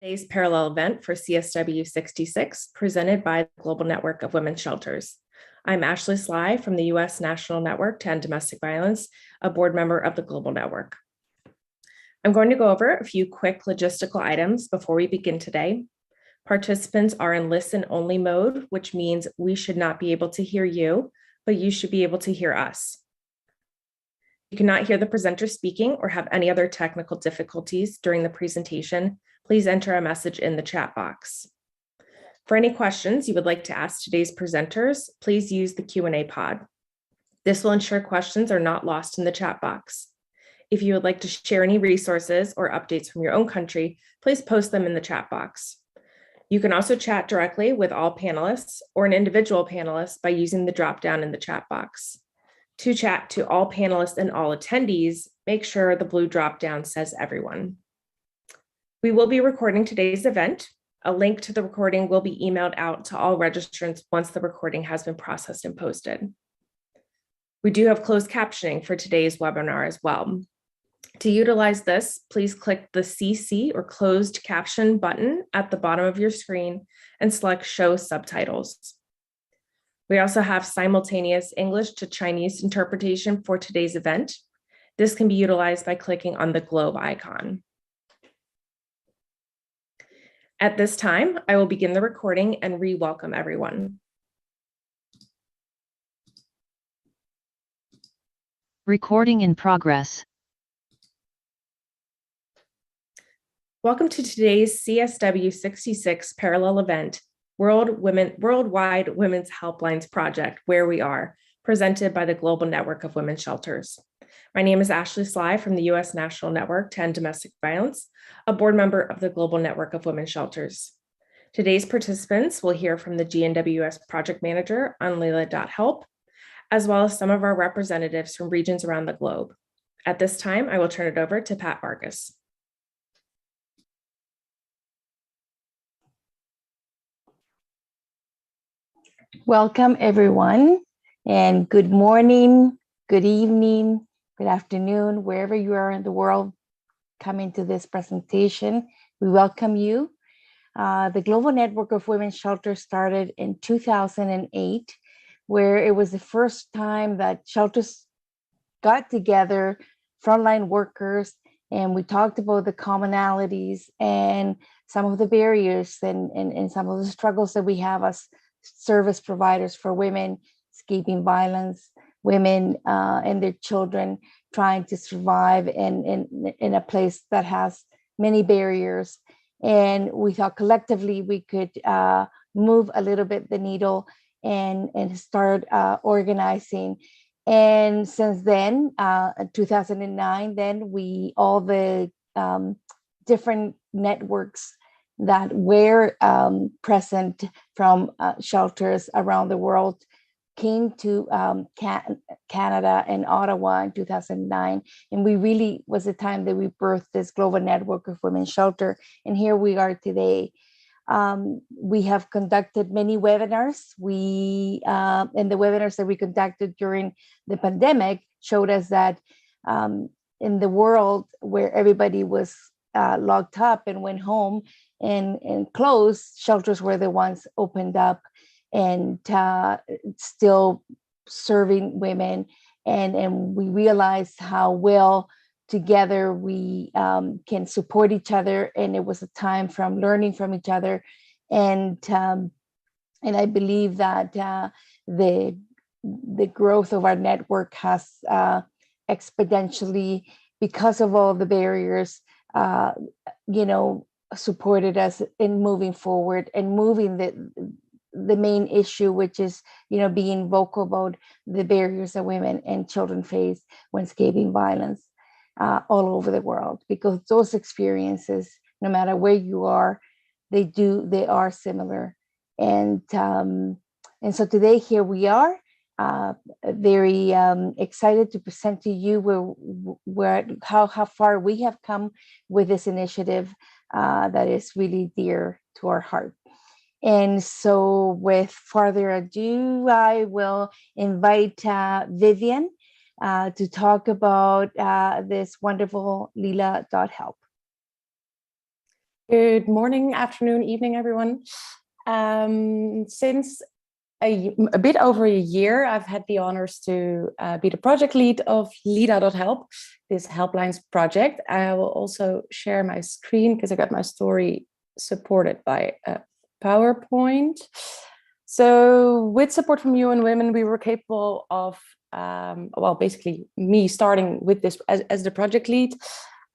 Today's parallel event for CSW 66, presented by the Global Network of Women's Shelters. I'm Ashley Sly from the U.S. National Network to End Domestic Violence, a board member of the Global Network. I'm going to go over a few quick logistical items before we begin today. Participants are in listen-only mode, which means we should not be able to hear you, but you should be able to hear us. If you cannot hear the presenter speaking or have any other technical difficulties during the presentation, please enter a message in the chat box. For any questions you would like to ask today's presenters, please use the Q&A pod. This will ensure questions are not lost in the chat box. If you would like to share any resources or updates from your own country, please post them in the chat box. You can also chat directly with all panelists or an individual panelist by using the drop-down in the chat box. To chat to all panelists and all attendees, make sure the blue drop-down says everyone. We will be recording today's event. A link to the recording will be emailed out to all registrants once the recording has been processed and posted. We do have closed captioning for today's webinar as well. To utilize this, please click the CC or closed caption button at the bottom of your screen and select Show Subtitles. We also have simultaneous English to Chinese interpretation for today's event. This can be utilized by clicking on the globe icon. At this time, I will begin the recording and re-welcome everyone. Recording in progress. Welcome to today's CSW 66 parallel event, Worldwide Women's Helplines Project, Where We Are, presented by the Global Network of Women's Shelters. My name is Ashley Sly from the U.S. National Network to End Domestic Violence, a board member of the Global Network of Women's Shelters. Today's participants will hear from the GNWS project manager on Leila.help, as well as some of our representatives from regions around the globe. At this time, I will turn it over to Pat Vargas. Welcome, everyone, and good morning, good evening, good afternoon, wherever you are in the world coming to this presentation. We welcome you. The Global Network of Women's Shelters started in 2008, where it was the first time that shelters got together, frontline workers, and we talked about the commonalities and some of the barriers and some of the struggles that we have as service providers for women escaping violence, women and their children trying to survive in a place that has many barriers. And we thought collectively we could move a little bit the needle and start organizing. And since then, 2009, then all the different networks that were present from shelters around the world came to Canada and Ottawa in 2009. And we really was the time that we birthed this Global Network of Women's Shelter. And here we are today. We have conducted many webinars. And the webinars that we conducted during the pandemic showed us that in the world where everybody was locked up and went home and closed, shelters were the ones opened up and still serving women. And we realized how well together we can support each other. And it was a time from learning from each other. And I believe that the growth of our network has exponentially, because of all the barriers, supported us in moving forward and moving the main issue, which is, being vocal about the barriers that women and children face when escaping violence all over the world, because those experiences, no matter where you are, they are similar. And so today here we are, very excited to present to you how far we have come with this initiative that is really dear to our heart. And so with further ado, I will invite Vivian to talk about this wonderful Leila.help. Good morning, afternoon, evening, everyone. Since a bit over a year, I've had the honors to be the project lead of Lida.help, this helplines project. I will also share my screen because I got my story supported by a PowerPoint. So with support from UN Women, we were capable of, basically me starting with this as the project lead.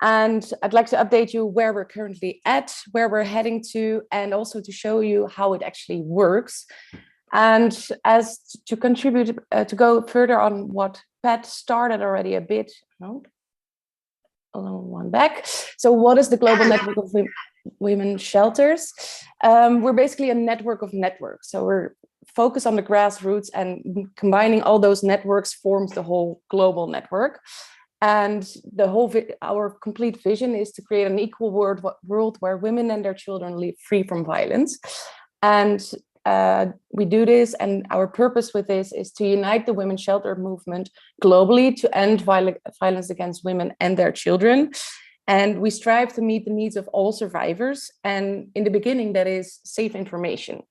And I'd like to update you where we're currently at, where we're heading to, and also to show you how it actually works. And as to contribute, to go further on what Pat started already a bit, one back. So what is the Global Network of Women Shelters? We're basically a network of networks. So we're focused on the grassroots, and combining all those networks forms the whole global network. And our complete vision is to create an equal world where women and their children live free from violence. And we do this, and our purpose with this is to unite the women's shelter movement globally to end violence against women and their children. And we strive to meet the needs of all survivors. And in the beginning, that is safe information.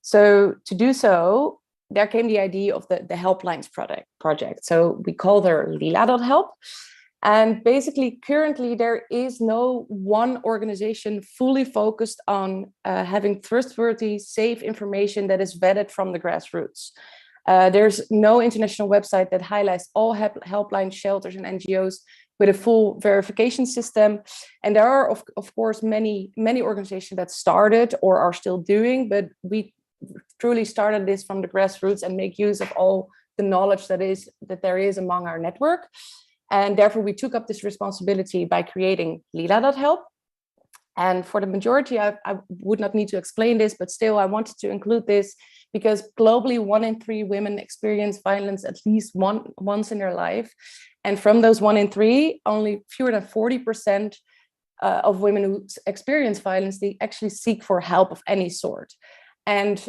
So to do so, there came the idea of the helplines project. So we call her Lila.help. And basically, currently, there is no one organization fully focused on having trustworthy, safe information that is vetted from the grassroots. There's no international website that highlights all helpline shelters and NGOs with a full verification system. And there are, of course, many organizations that started or are still doing, but we truly started this from the grassroots and make use of all the knowledge that there is among our network. And therefore, we took up this responsibility by creating Lila.help. And for the majority, I would not need to explain this, but still, I wanted to include this because globally, 1 in 3 women experience violence at least once in their life. And from those 1 in 3, only fewer than 40% of women who experience violence, they actually seek for help of any sort. And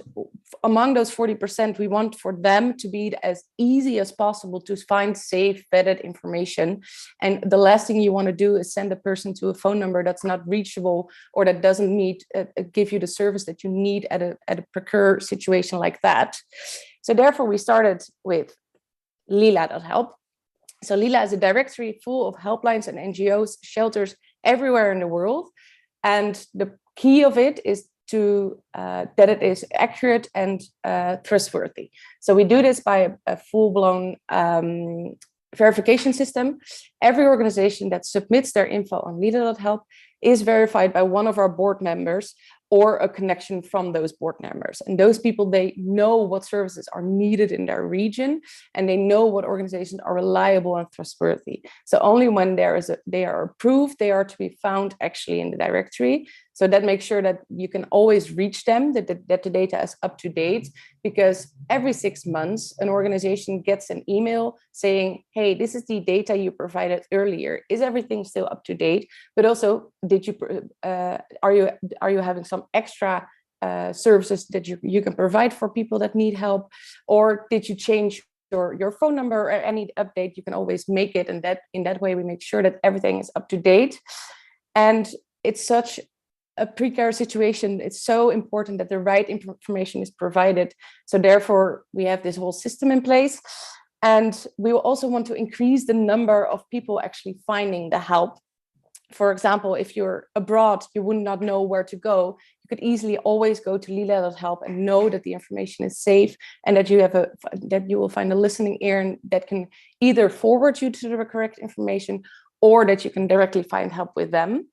among those 40%, we want for them to be as easy as possible to find safe, vetted information. And the last thing you want to do is send a person to a phone number that's not reachable or that doesn't give you the service that you need at a precaire situation like that. So therefore, we started with Lila.help. So Lila is a directory full of helplines and NGOs, shelters everywhere in the world. And the key of it is that it is accurate and trustworthy. So we do this by a full-blown verification system. Every organization that submits their info on Lila.help is verified by one of our board members or a connection from those board members. And those people, they know what services are needed in their region, and they know what organizations are reliable and trustworthy. So only when they are approved, they are to be found actually in the directory. So that makes sure that you can always reach them, that the data is up to date, because every 6 months, an organization gets an email saying, hey, this is the data you provided earlier. Is everything still up to date? But also, are you having some extra services that you can provide for people that need help? Or did you change your phone number or any update? You can always make it. And in that way, we make sure that everything is up to date. And it's such a precarious situation. It's so important that the right information is provided. So therefore, we have this whole system in place. And we will also want to increase the number of people actually finding the help. For example, if you're abroad, you would not know where to go. You could easily always go to Lila.help and know that the information is safe and that you will find a listening ear and that can either forward you to the correct information or that you can directly find help with them.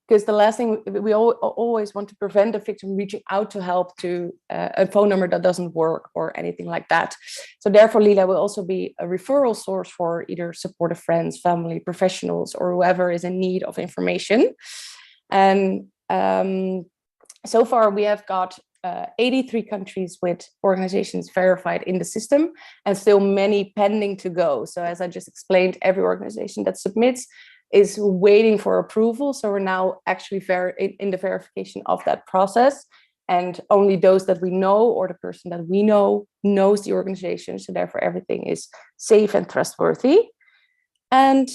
Because the last thing, we always want to prevent the victim reaching out to help to a phone number that doesn't work or anything like that. So therefore, Lila will also be a referral source for either supportive friends, family, professionals, or whoever is in need of information. And so far, we have got 83 countries with organizations verified in the system, and still many pending to go. So as I just explained, every organization that submits is waiting for approval. So we're now actually in the verification of that process. And only those that we know or the person that we know knows the organization. So therefore, everything is safe and trustworthy. And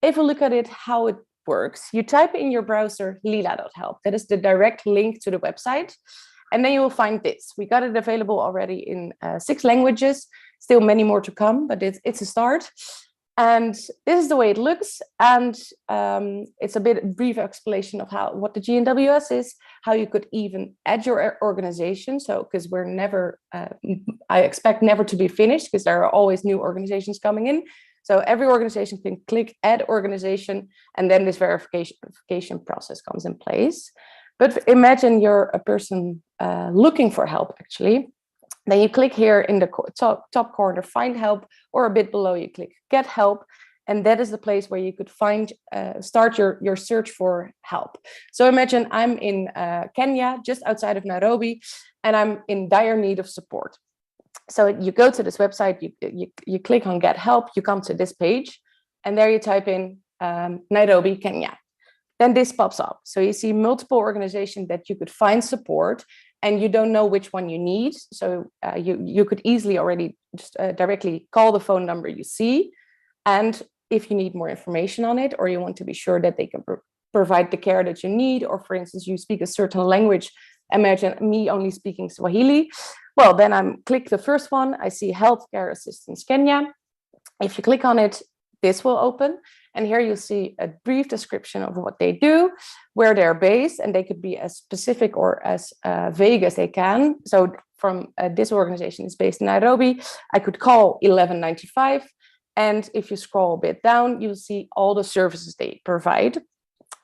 if we look at it, how it works. You type in your browser lila.help. That is the direct link to the website. And then you will find this. We got it available already in 6 languages, still many more to come, but it's a start. And this is the way it looks. And it's a brief explanation of what the GNWS is, how you could even add your organization. So, because we're never, I expect never to be finished, because there are always new organizations coming in. So every organization can click add organization, and then this verification process comes in place. But imagine you're a person looking for help, actually. Then you click here in the top corner, find help, or a bit below you click get help. And that is the place where you could start your search for help. So imagine I'm in Kenya, just outside of Nairobi, and I'm in dire need of support. So you go to this website, you click on get help, you come to this page, and there you type in Nairobi, Kenya. Then this pops up. So you see multiple organizations that you could find support, and you don't know which one you need. So you could easily already just directly call the phone number you see. And if you need more information on it, or you want to be sure that they can provide the care that you need, or for instance, you speak a certain language, imagine me only speaking Swahili. Well, then I click the first one. I see Healthcare Assistance Kenya. If you click on it, this will open. And here you see a brief description of what they do, where they're based, and they could be as specific or as vague as they can. So from this organization is based in Nairobi, I could call 1195. And if you scroll a bit down, you'll see all the services they provide.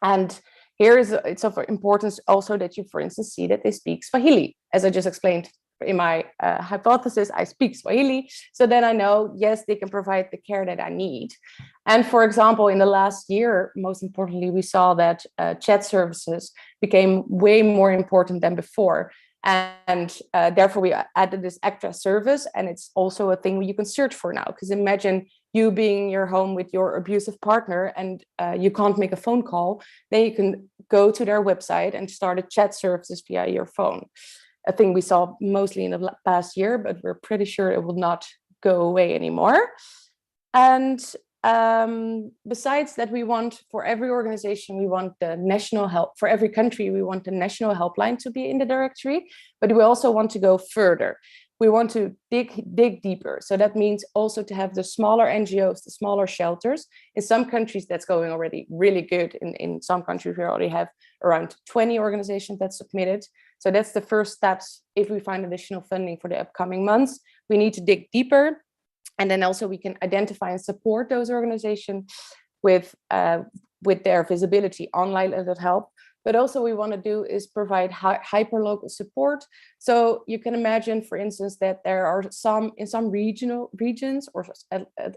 And here it's of importance also that you, for instance, see that they speak Swahili. As I just explained in my hypothesis, I speak Swahili. So then I know, yes, they can provide the care that I need. And for example, in the last year, most importantly, we saw that chat services became way more important than before. And therefore, we added this extra service. And it's also a thing where you can search for now. Because imagine you being in your home with your abusive partner and you can't make a phone call. Then you can go to their website and start a chat services via your phone. A thing we saw mostly in the past year, but we're pretty sure it will not go away anymore. And besides that, we want for every organization, we want the national help. For every country, we want the national helpline to be in the directory, but we also want to go further. We want to dig deeper. So that means also to have the smaller NGOs, the smaller shelters. In some countries, that's going already really good. In some countries, we already have around 20 organizations that submitted. So that's the first steps. If we find additional funding for the upcoming months, we need to dig deeper. And then also we can identify and support those organizations with their visibility online that help. But also we want to do is provide hyper-local support. So you can imagine, for instance, that there are in some regions or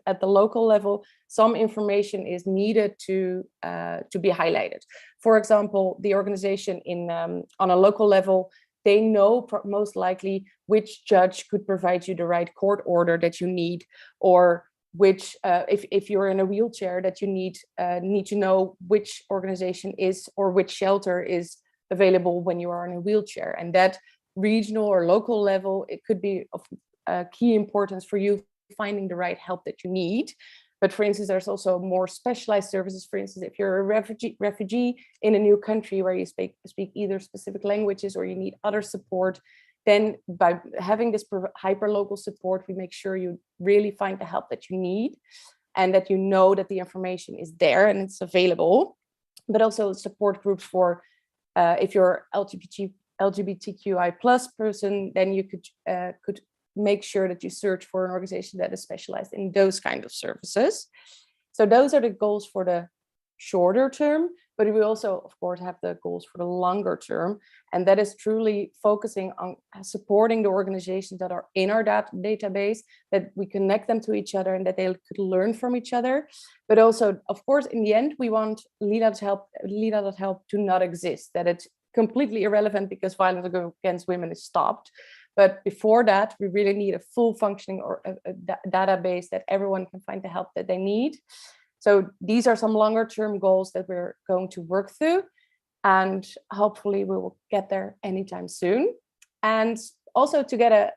at the local level, some information is needed to be highlighted. For example, the organization on a local level, they know most likely which judge could provide you the right court order that you need, or which if you're in a wheelchair that you need to know which organization is or which shelter is available when you are in a wheelchair. And that regional or local level, it could be of key importance for you finding the right help that you need. But for instance, there's also more specialized services. For instance, if you're a refugee in a new country where you speak either specific languages or you need other support, then by having this hyper-local support, we make sure you really find the help that you need and that you know that the information is there and it's available. But also support groups for if you're LGBTQI plus person, then you could make sure that you search for an organization that is specialized in those kind of services. So those are the goals for the shorter term, but we also, of course, have the goals for the longer term. And that is truly focusing on supporting the organizations that are in our database, that we connect them to each other and that they could learn from each other. But also, of course, in the end, we want Lila.help to not exist, that it's completely irrelevant because violence against women is stopped. But before that, we really need a full functioning or a database that everyone can find the help that they need. So these are some longer term goals that we're going to work through, and hopefully we will get there anytime soon. And also to get an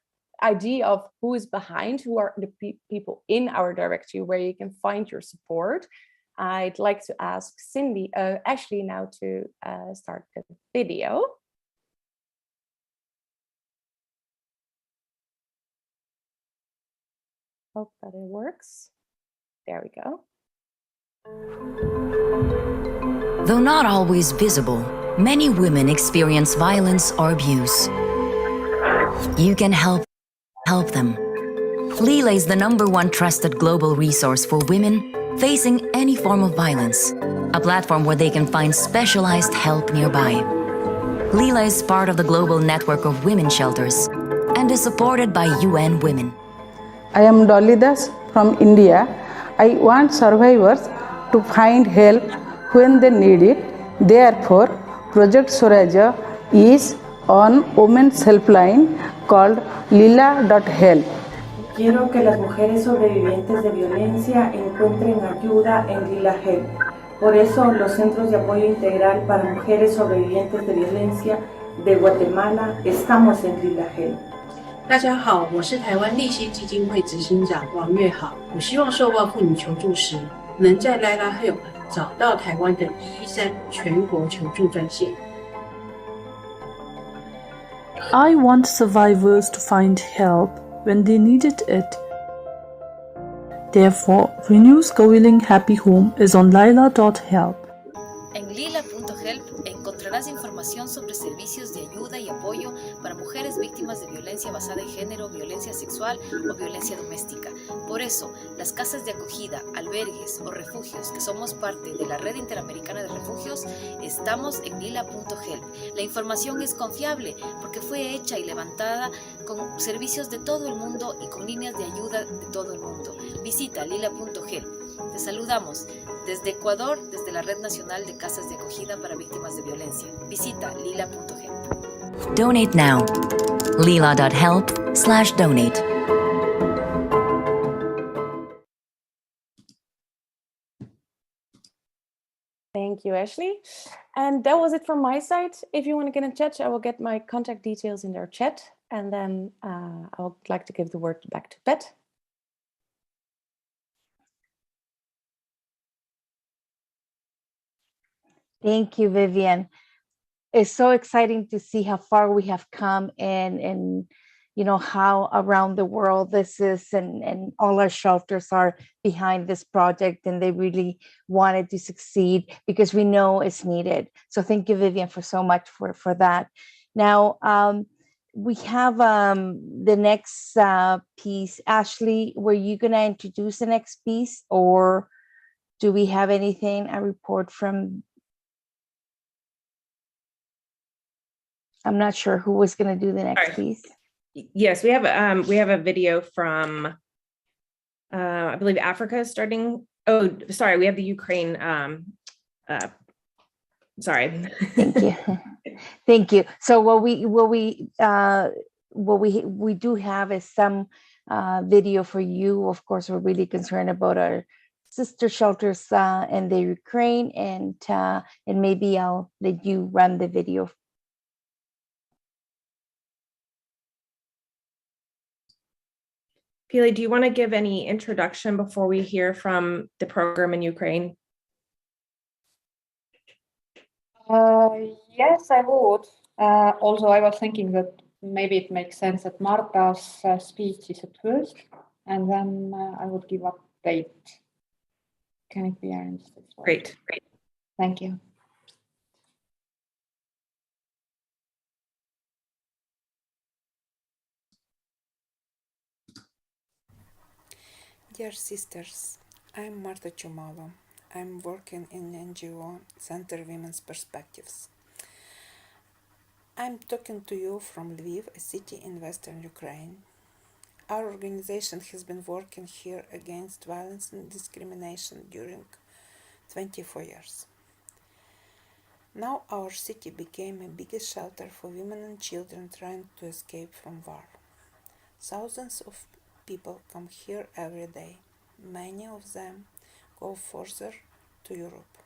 idea of who is behind, who are the people in our directory where you can find your support, I'd like to ask Ashley now to start the video. Hope that it works. There we go. Though not always visible, many women experience violence or abuse. You can help them. Lila is the #1 trusted global resource for women facing any form of violence, a platform where they can find specialized help nearby. Lila is part of the global network of women shelters and is supported by UN Women. I am Dolidas from India. I want survivors to find help when they need it. Therefore, Project Suraja is on women's helpline called lila.help. Quiero que las mujeres sobrevivientes de violencia encuentren ayuda en Lila Help. Por eso, los Centros de Apoyo Integral para Mujeres Sobrevivientes de Violencia de Guatemala estamos en Lila Help. 大家好，我是台湾立信基金会执行长王月好。我希望受暴妇女求助时，能在 Lila Help 找到台湾的113全国求助专线。I want survivors to find help when they needed it. Therefore, Renew's Co-Willing Happy Home is on lila.help. En lila.help encontrarás información sobre servicios de ayuda y apoyo para mujeres víctimas de violencia basada en género, violencia sexual o violencia doméstica. Por eso, las casas de acogida, albergues o refugios que somos parte de la Red Interamericana de Refugios, estamos en lila.help. La información es confiable porque fue hecha y levantada con servicios de todo el mundo y con líneas de ayuda de todo el mundo. Visita lila.help. Te saludamos desde Ecuador, desde la Red Nacional de Casas de Acogida para Víctimas de Violencia. Visita lila.help. Donate now. lila.help/donate. Thank you, Ashley. And that was it from my side. If you want to get in touch, I will get my contact details in their chat. And then I would like to give the word back to Pat. Thank you, Vivian. It's so exciting to see how far we have come and you know how around the world this is, and all our shelters are behind this project, and they really wanted to succeed because we know it's needed. So thank you, Vivian, for so much for that. Now we have the next piece. Ashley, were you gonna introduce the next piece, or do we have anything, a report from? I'm not sure who was going to do the next piece. Yes, we have a video from I believe Africa starting. Oh, sorry, we have the Ukraine. Sorry. Thank you. Thank you. So what we do have is some video for you. Of course, we're really concerned about our sister shelters in the Ukraine, and maybe I'll let you run the video. Pili, do you want to give any introduction before we hear from the program in Ukraine? Yes, I would. Also, I was thinking that maybe it makes sense that Marta's speech is at first, and then I would give update. Can it be arranged? Great. Thank you. Dear sisters, I'm Marta Chumalo. I'm working in NGO Center Women's Perspectives. I'm talking to you from Lviv, a city in western Ukraine. Our organization has been working here against violence and discrimination during 24 years. Now our city became a biggest shelter for women and children trying to escape from war. Thousands of people come here every day. Many of them go further to Europe.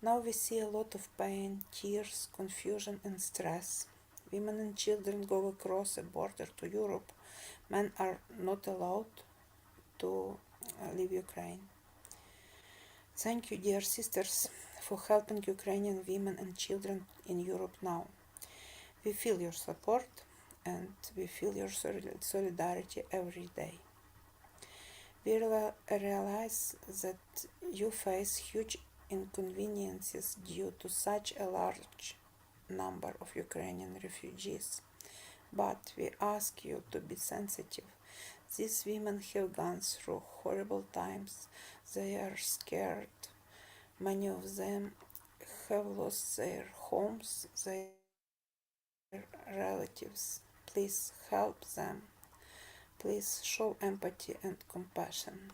Now we see a lot of pain, tears, confusion and stress. Women and children go across the border to Europe. Men are not allowed to leave Ukraine. Thank you, dear sisters, for helping Ukrainian women and children in Europe now. We feel your support and we feel your solidarity every day. We realize that you face huge inconveniences due to such a large number of Ukrainian refugees, but we ask you to be sensitive. These women have gone through horrible times. They are scared. Many of them have lost their homes, their relatives. Please help them. Please show empathy and compassion.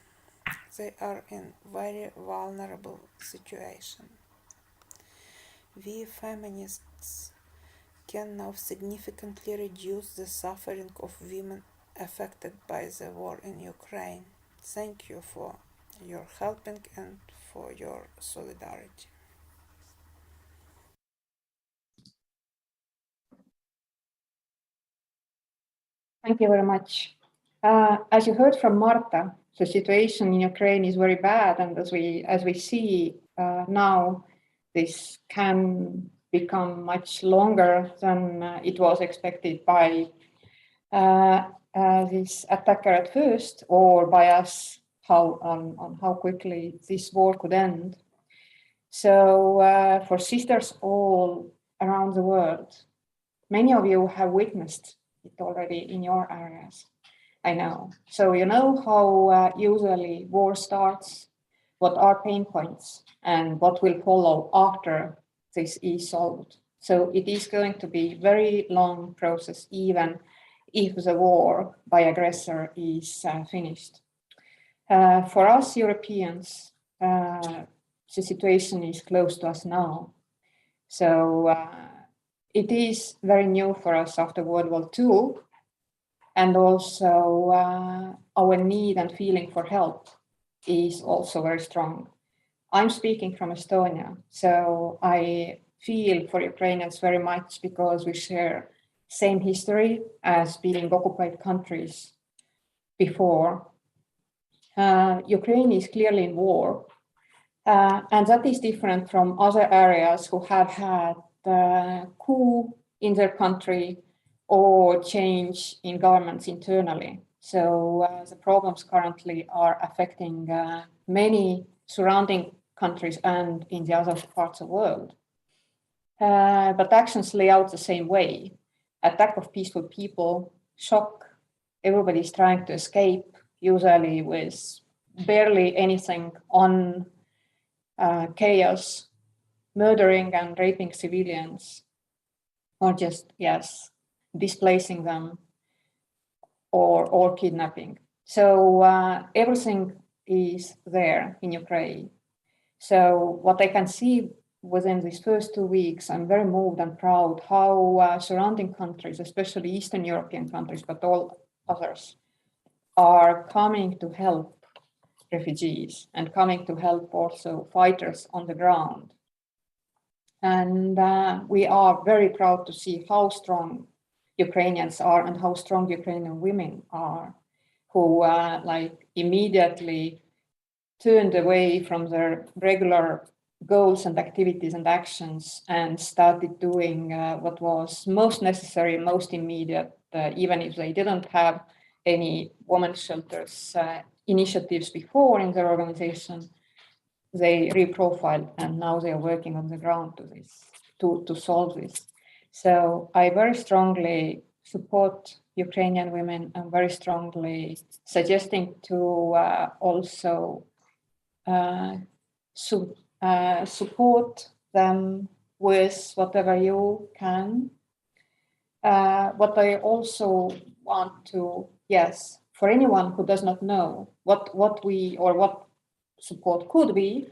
They are in very vulnerable situation. We feminists can now significantly reduce the suffering of women affected by the war in Ukraine. Thank you for your helping and for your solidarity. Thank you very much. As you heard from Marta, the situation in Ukraine is very bad, and as we see now, this can become much longer than it was expected by this attacker at first, or by us, on how quickly this war could end. So for sisters all around the world, many of you have witnessed it already in your areas, I know. So you know how usually war starts, what are pain points, and what will follow after this is solved. So it is going to be a very long process, even if the war by aggressor is finished. For us Europeans, the situation is close to us now. So it is very new for us after World War II, and also our need and feeling for help is also very strong. I'm speaking from Estonia, so I feel for Ukrainians very much because we share same history as being occupied countries before. Ukraine is clearly in war, and that is different from other areas who have had coup in their country or change in governments internally. So the problems currently are affecting many surrounding countries and in the other parts of the world. But actions lay out the same way. Attack of peaceful people, shock, everybody's trying to escape, usually with barely anything on, chaos, murdering and raping civilians, or just, yes, displacing them, or kidnapping. So everything is there in Ukraine. So what I can see within these first 2 weeks, I'm very moved and proud how surrounding countries, especially Eastern European countries, but all others, are coming to help refugees and coming to help also fighters on the ground. And we are very proud to see how strong Ukrainians are and how strong Ukrainian women are, who like immediately turned away from their regular goals and activities and actions and started doing what was most necessary, most immediate, even if they didn't have any women's shelters initiatives before in their organization. They reprofiled and now they are working on the ground to solve this. So I very strongly support Ukrainian women and very strongly suggesting to also support them with whatever you can. What I also want to, yes, for anyone who does not know what we or what support could be,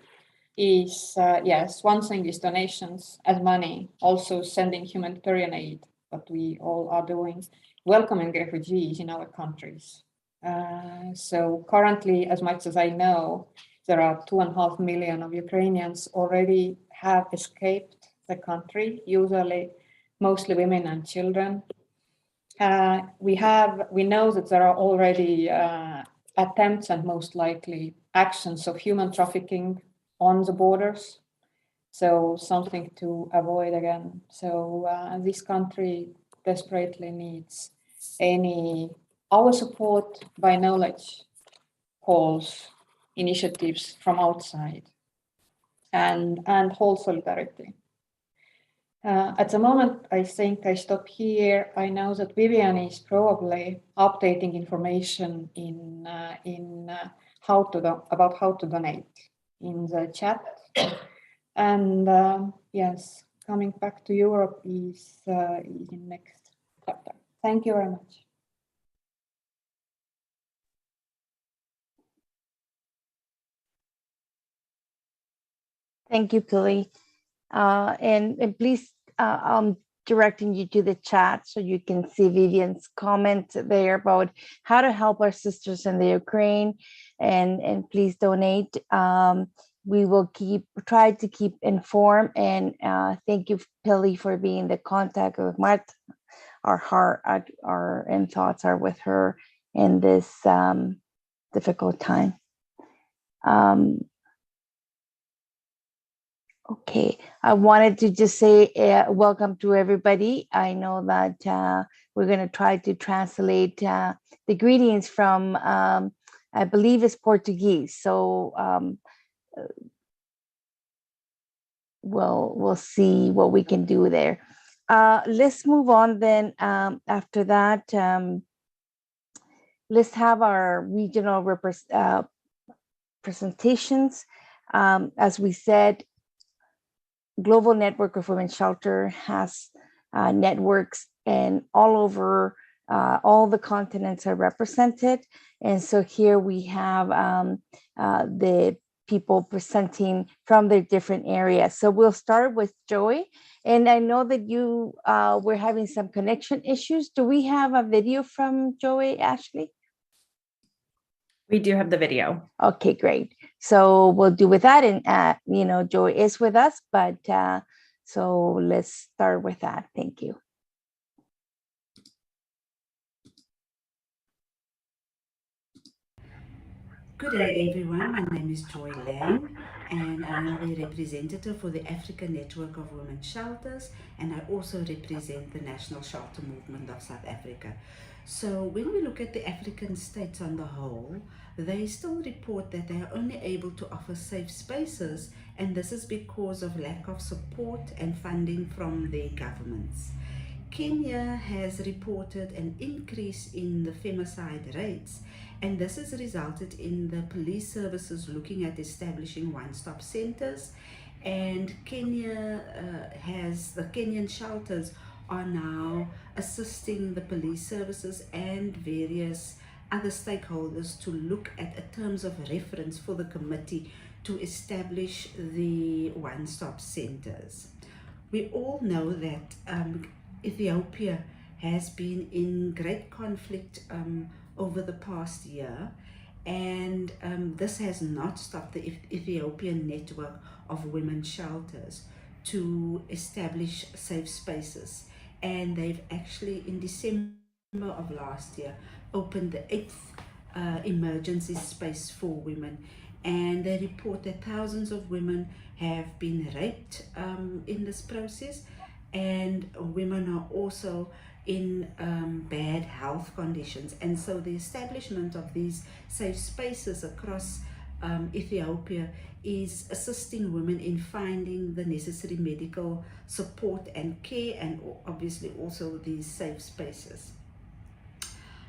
is yes, one thing is donations as money, also sending humanitarian aid, what we all are doing, welcoming refugees in our countries. So currently, as much as I know, there are 2.5 million of Ukrainians already have escaped the country, usually mostly women and children. We know that there are already attempts and most likely actions of human trafficking on the borders. So something to avoid again. So this country desperately needs our support by knowledge calls, initiatives from outside, and whole solidarity. At the moment, I think I stop here. I know that Vivian is probably updating information about how to donate in the chat. And yes, coming back to Europe is in next chapter. Thank you very much. Thank you, Pili. And please, I'm directing you to the chat so you can see Vivian's comment there about how to help our sisters in the Ukraine, and please donate. We will try to keep informed, and thank you, Pili, for being the contact with Marta. Our heart and thoughts are with her in this difficult time. Okay, I wanted to just say welcome to everybody. I know that we're going to try to translate the greetings from, I believe it's Portuguese. So we'll see what we can do there. Let's move on then. After that, let's have our regional presentations. As we said, Global Network of Women's Shelter has networks, and all over all the continents are represented. And so here we have the people presenting from their different areas. So we'll start with Joy. And I know that you were having some connection issues. Do we have a video from Joy, Ashley? We do have the video. Okay, great. So we'll do with that. And, Joy is with us, but so let's start with that. Thank you. Good day, everyone. My name is Joy Lang, and I'm the representative for the African Network of Women's Shelters, and I also represent the National Shelter Movement of South Africa. So when we look at the African states on the whole, they still report that they are only able to offer safe spaces, and this is because of lack of support and funding from their governments. Kenya has reported an increase in the femicide rates, and this has resulted in the police services looking at establishing one-stop centers. And the Kenyan shelters are now assisting the police services and various other stakeholders to look at terms of reference for the committee to establish the one-stop centers. We all know that Ethiopia has been in great conflict over the past year, and this has not stopped the Ethiopian network of women's shelters to establish safe spaces. And they've actually, in December of last year, opened the 8th emergency space for women. And they report that thousands of women have been raped in this process, and women are also in bad health conditions. And so the establishment of these safe spaces across Ethiopia is assisting women in finding the necessary medical support and care, and obviously also these safe spaces.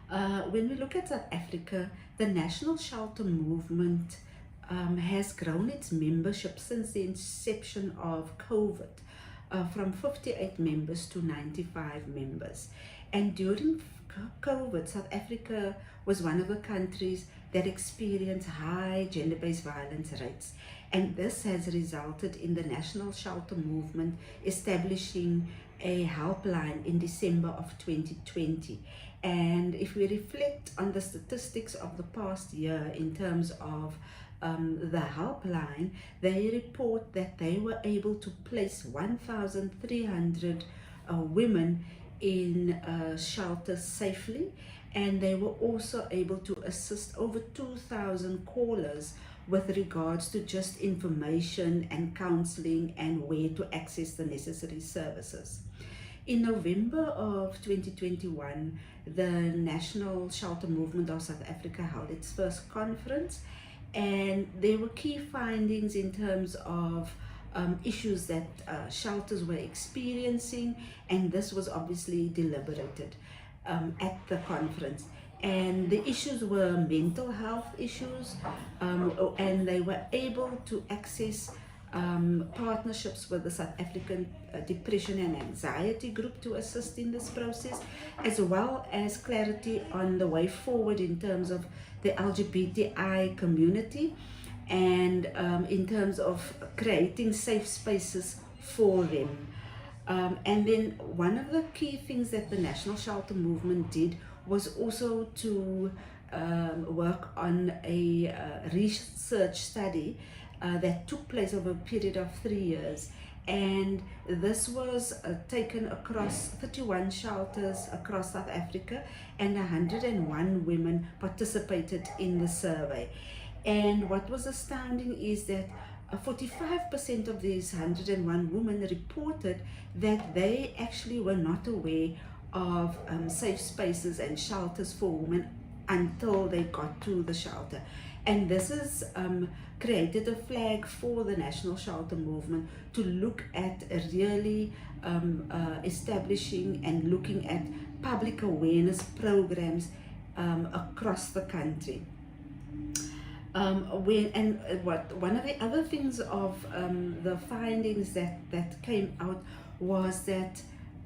When we look at South Africa, the National Shelter Movement has grown its membership since the inception of COVID from 58 members to 95 members. And during COVID, South Africa was one of the countries that experienced high gender-based violence rates. And this has resulted in the National Shelter Movement establishing a helpline in December of 2020. And if we reflect on the statistics of the past year in terms of the helpline, they report that they were able to place 1,300 women in shelters safely, and they were also able to assist over 2,000 callers with regards to just information and counseling and where to access the necessary services. In November of 2021, the National Shelter Movement of South Africa held its first conference, and there were key findings in terms of issues that shelters were experiencing, and this was obviously deliberated at the conference. And the issues were mental health issues, and they were able to access partnerships with the South African Depression and Anxiety Group to assist in this process, as well as clarity on the way forward in terms of the LGBTI community, and in terms of creating safe spaces for them. And then one of the key things that the National Shelter Movement did was also to work on a research study that took place over a period of 3 years, and this was taken across 31 shelters across South Africa, and 101 women participated in the survey. And what was astounding is that 45% of these 101 women reported that they actually were not aware of safe spaces and shelters for women until they got to the shelter. And this has created a flag for the National Shelter Movement to look at really establishing and looking at public awareness programs across the country. One of the other things of the findings that came out was that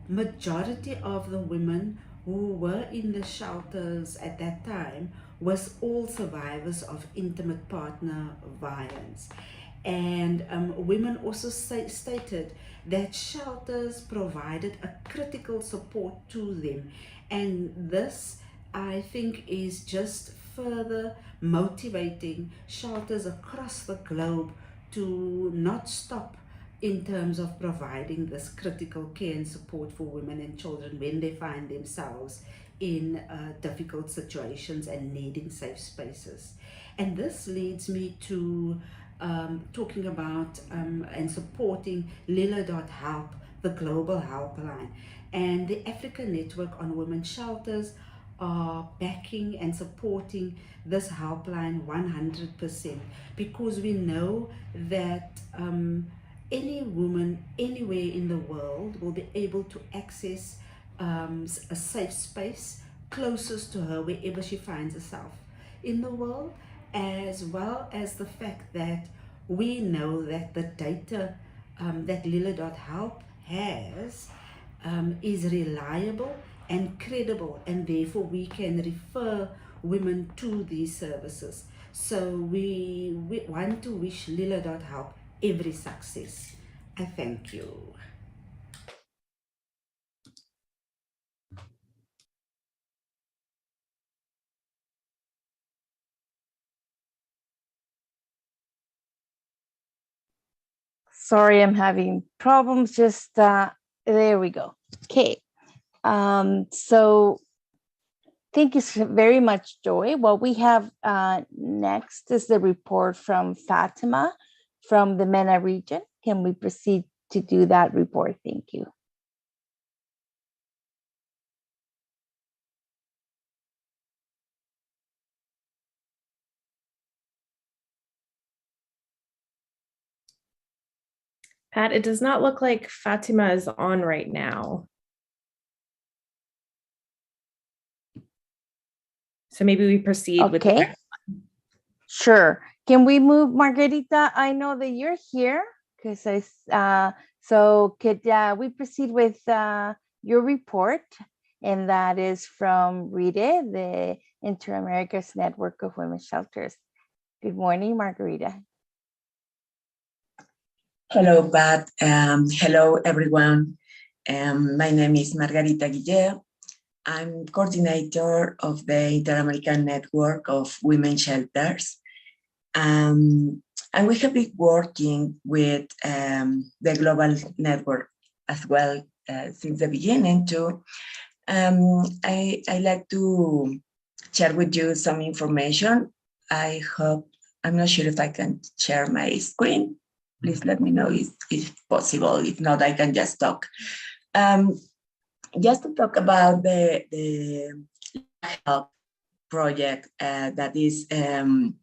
majority of the women who were in the shelters at that time was all survivors of intimate partner violence. And women also stated that shelters provided a critical support to them. And this, I think, is just further motivating shelters across the globe to not stop in terms of providing this critical care and support for women and children when they find themselves in difficult situations and needing safe spaces. And this leads me to talking about and supporting Lila.help, the global helpline. And the African Network on Women's Shelters are backing and supporting this helpline 100%, because we know that any woman anywhere in the world will be able to access a safe space closest to her wherever she finds herself in the world, as well as the fact that we know that the data that Lila.help has is reliable and credible, and therefore we can refer women to these services. So we want to wish Lila.help every success. I thank you. Sorry, I'm having problems. Just there we go. Okay. So thank you very much, Joy. What we have next is the report from Fatima from the MENA region. Can we proceed to do that report? Thank you. Pat, it does not look like Fatima is on right now. So maybe we proceed with the next one. Sure. Can we move, Margarita? I know that you're here because so could we proceed with your report? And that is from RIDE, the Inter-Americas Network of Women's Shelters. Good morning, Margarita. Hello, Pat. Hello, everyone. My name is Margarita Guillet. I'm coordinator of the Inter-American Network of Women's Shelters. And we have been working with the global network as well since the beginning too. I like to share with you some information. I hope I'm not sure if I can share my screen. Please let me know if possible. If not, I can just talk. Just to talk about the health project that is, in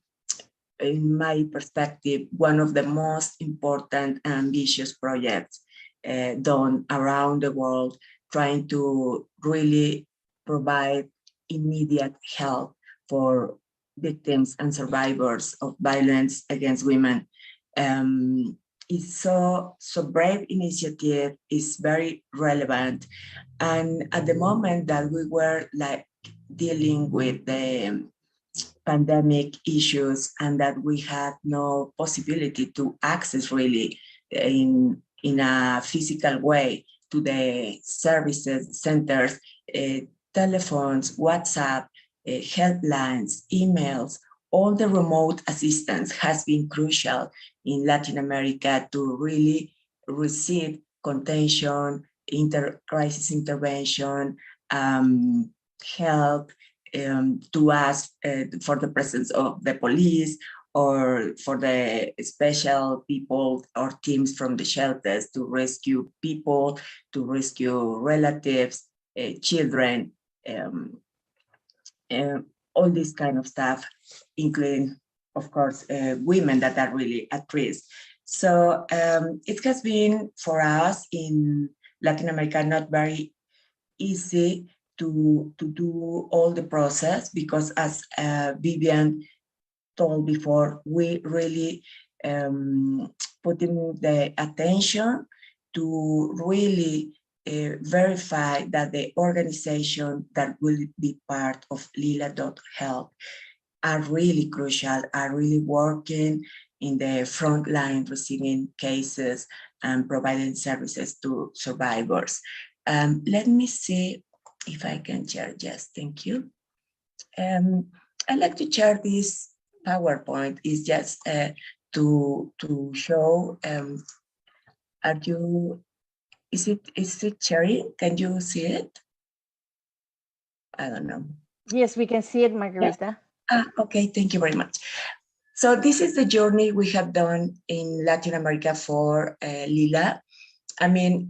my perspective, one of the most important and ambitious projects done around the world, trying to really provide immediate help for victims and survivors of violence against women. It's so brave initiative, is very relevant. And at the moment that we were like dealing with the pandemic issues and that we had no possibility to access really in a physical way to the services, centers, telephones, WhatsApp, helplines, emails, all the remote assistance has been crucial in Latin America to really receive contention, crisis intervention, help, to ask for the presence of the police or for the special people or teams from the shelters to rescue people, to rescue relatives, children, all this kind of stuff, including, of course, women that are really at risk. So it has been for us in Latin America not very easy to do all the process because, as Vivian told before, we really putting the attention to really verify that the organization that will be part of Lila.help are really crucial, are really working in the front line, receiving cases and providing services to survivors. Let me see if I can share. Yes, thank you. I'd like to share this PowerPoint. Is just to show. Are you? Is it sharing? Can you see it? I don't know. Yes, we can see it, Margarita. Yeah. Okay, thank you very much. So this is the journey we have done in Latin America for Lila. I mean,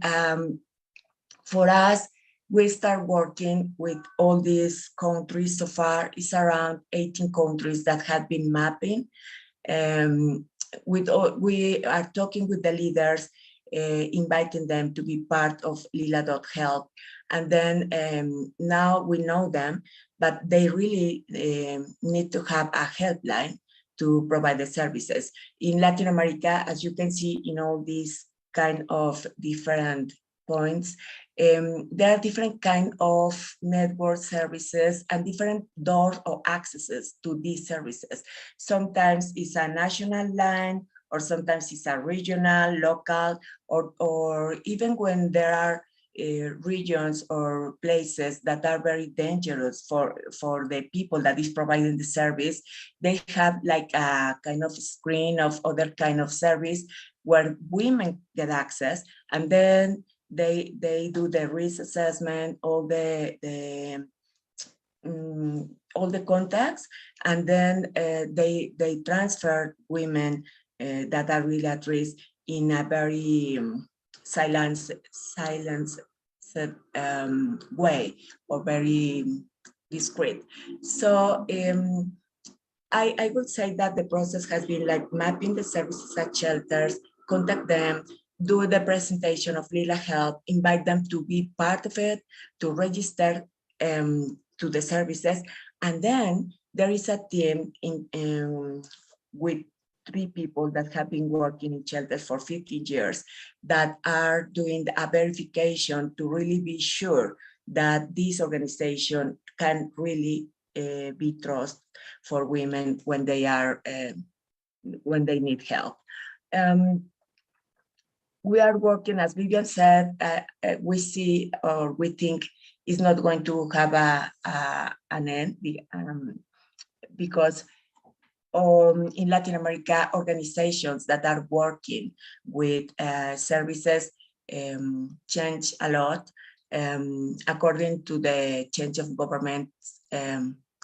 for us, we start working with all these countries. So far, it's around 18 countries that have been mapping. We are talking with the leaders, inviting them to be part of Lila.help. And then now we know them, but they really need to have a helpline to provide the services. In Latin America, as you can see in all these kind of different points, there are different kind of network services and different doors or accesses to these services. Sometimes it's a national line, or sometimes it's a regional, local, or even when there are regions or places that are very dangerous for the people that is providing the service, they have like a kind of screen of other kind of service where women get access, and then they do the risk assessment, all the contacts, and then they transfer women that are really at risk in a very silence way, or very discreet. So I would say that the process has been like mapping the services at shelters, contact them, do the presentation of Lila.help, invite them to be part of it, to register to the services. And then there is a team with 3 people that have been working in shelters for 15 years that are doing a verification to really be sure that this organization can really be trusted for women when they are when they need help. We are working, as Vivian said, we see, or we think it's not going to have an end, because in Latin America, organizations that are working with services change a lot. According to the change of government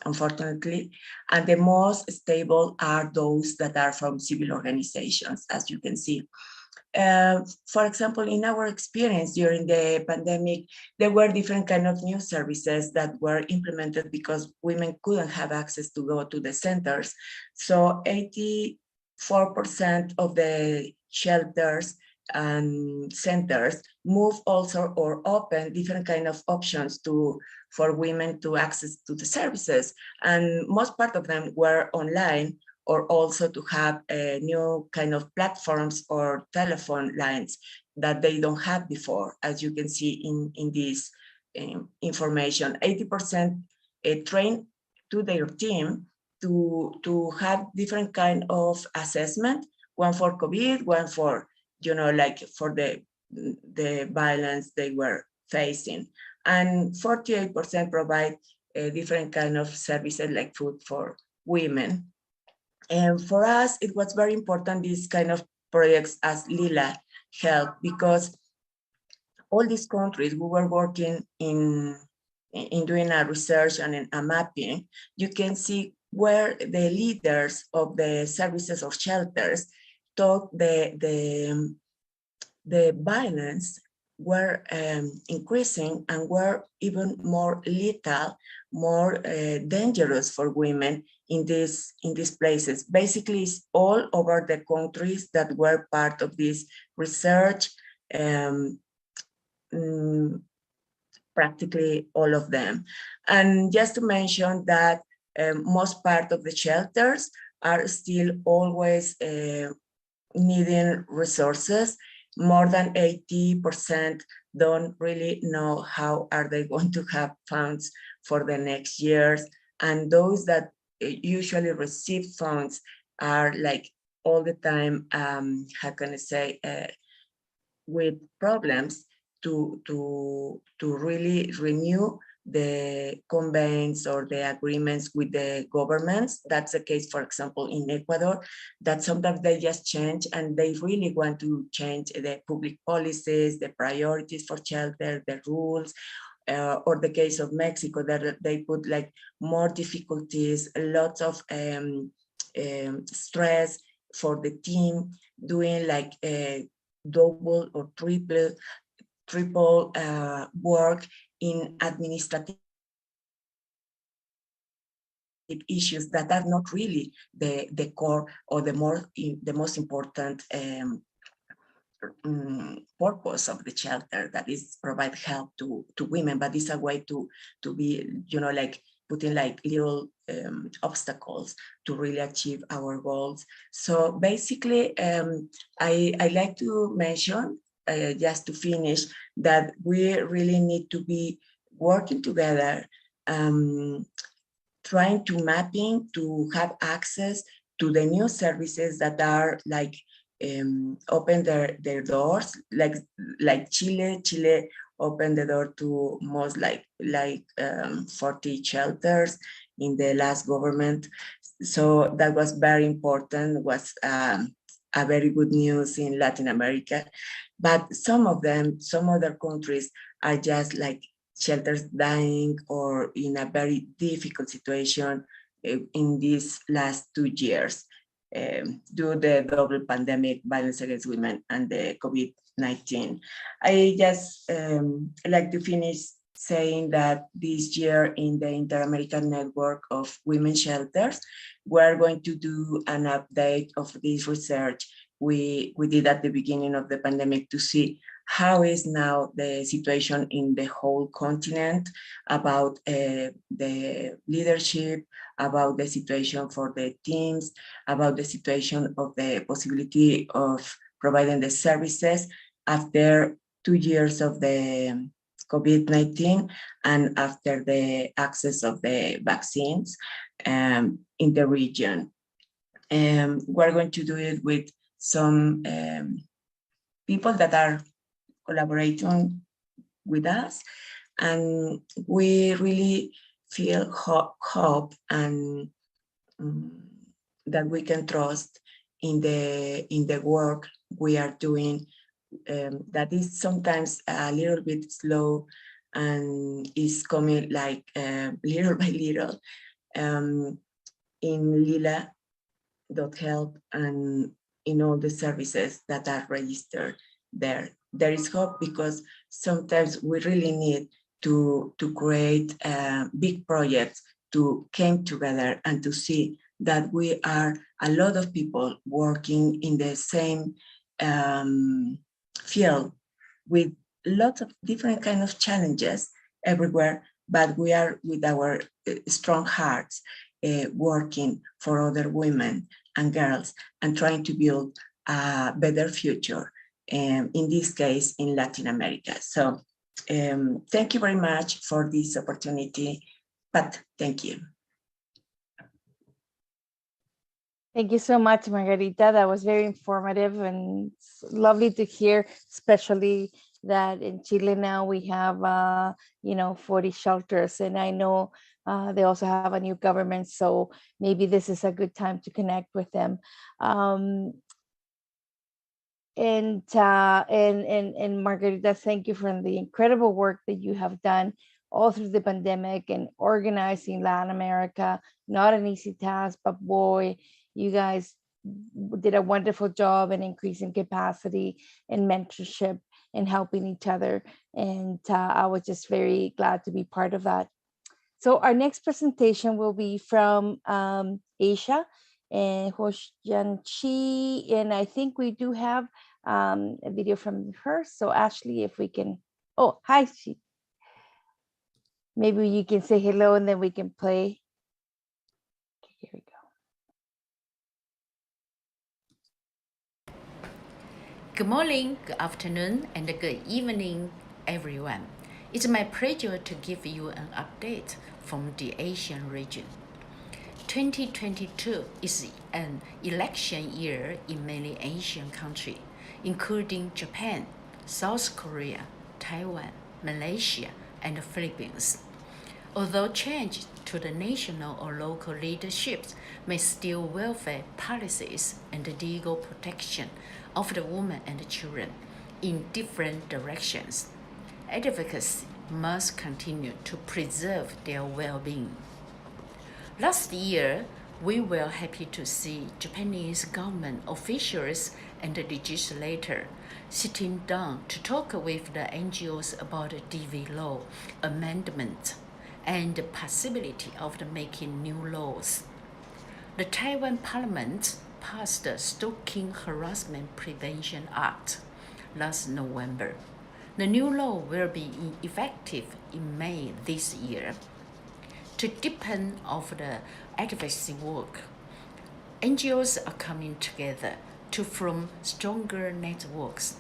unfortunately. And the most stable are those that are from civil organizations, as you can see. For example, in our experience during the pandemic, there were different kind of new services that were implemented because women couldn't have access to go to the centers. So 84% of the shelters and centers move also or open different kind of options for women to access to the services. And most part of them were online, or also to have new kind of platforms or telephone lines that they don't have before, as you can see in this information. 80% train to their team to have different kind of assessment, one for COVID, one for, like for the violence they were facing. And 48% provide a different kind of services like food for women. And for us, it was very important, these kind of projects as Lila help, because all these countries, we were working in doing a research and in a mapping. You can see where the leaders of the services or shelters thought the violence were increasing and were even more lethal, more dangerous for women in these places. Basically, it's all over the countries that were part of this research, practically all of them. And just to mention that most part of the shelters are still always needing resources. More than 80% don't really know how are they going to have funds for the next years. And those that usually receive funds are like all the time, how can I say, with problems to really renew the convenes or the agreements with the governments. That's the case, for example, in Ecuador, that sometimes they just change and they really want to change the public policies, the priorities for shelter, the rules, or the case of Mexico, that they put like more difficulties, lots of stress for the team, doing like a double or triple work in administrative issues that are not really the core or the most important purpose of the shelter, that is provide help to women, but it's a way to be, like putting like little obstacles to really achieve our goals. So basically, I like to mention, just to finish, that we really need to be working together, trying to mapping to have access to the new services that are like open their doors, like Chile opened the door to most like 40 shelters in the last government. So that was very important, was a very good news in Latin America. But some other countries are just like shelters dying or in a very difficult situation in these last 2 years due to the double pandemic, violence against women, and the COVID-19. I just like to finish saying that this year in the Inter-American Network of Women Shelters, we're going to do an update of this research we did at the beginning of the pandemic to see how is now the situation in the whole continent about the leadership, about the situation for the teams, about the situation of the possibility of providing the services after 2 years of the COVID-19 and after the access of the vaccines in the region. We're going to do it with some people that are collaborating with us, and we really feel hope and that we can trust in the work we are doing. That is sometimes a little bit slow and is coming like little by little, in lila.help and in all the services that are registered there. There is hope because sometimes we really need to create big projects to come together and to see that we are a lot of people working in the same field with lots of different kind of challenges everywhere, but we are with our strong hearts working for other women and girls and trying to build a better future, in this case in Latin America. So thank you very much for this opportunity, Pat, thank you. Thank you so much, Margarita. That was very informative and it's lovely to hear, especially that in Chile now we have, 40 shelters, and I know they also have a new government, so maybe this is a good time to connect with them. And Margarita, thank you for the incredible work that you have done all through the pandemic and organizing Latin America. Not an easy task, but boy, you guys did a wonderful job in increasing capacity and mentorship and helping each other. And I was just very glad to be part of that. So our next presentation will be from Asia and Hosyanchi, and I think we do have a video from her. So Ashley, if we can, oh, hi. Maybe you can say hello and then we can play. Okay, here we go. Good morning, good afternoon, and good evening, everyone. It's my pleasure to give you an update from the Asian region. 2022 is an election year in many Asian countries, including Japan, South Korea, Taiwan, Malaysia, and the Philippines. Although change to the national or local leaderships may steer welfare policies and the legal protection of the women and the children in different directions, advocacy must continue to preserve their well-being. Last year, we were happy to see Japanese government officials and the legislator sitting down to talk with the NGOs about the DV law amendment and the possibility of making new laws. The Taiwan Parliament passed the Stalking Harassment Prevention Act last November. The new law will be effective in May this year. To deepen of the advocacy work, NGOs are coming together to form stronger networks.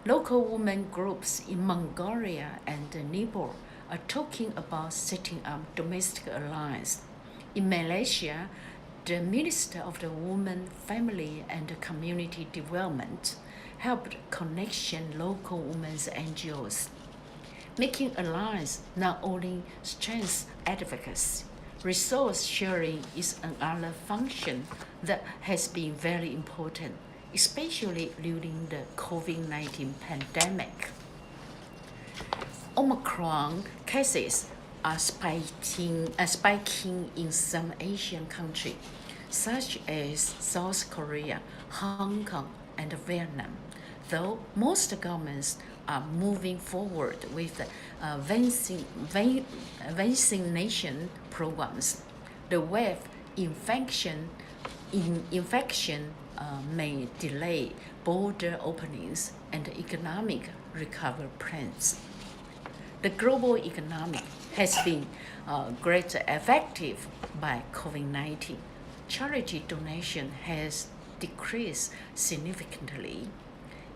Local women groups in Mongolia and Nepal are talking about setting up domestic alliance. In Malaysia, the Minister of the Women, Family and Community Development helped connection local women's NGOs. Making alliance not only strengthens advocacy, resource sharing is another function that has been very important, especially during the COVID-19 pandemic. Omicron cases are spiking in some Asian countries, such as South Korea, Hong Kong, and Vietnam. Though most governments are moving forward with vaccination programs, the wave infection may delay border openings and economic recovery plans. The global economy has been greatly affected by COVID-19. Charity donation has decreased significantly.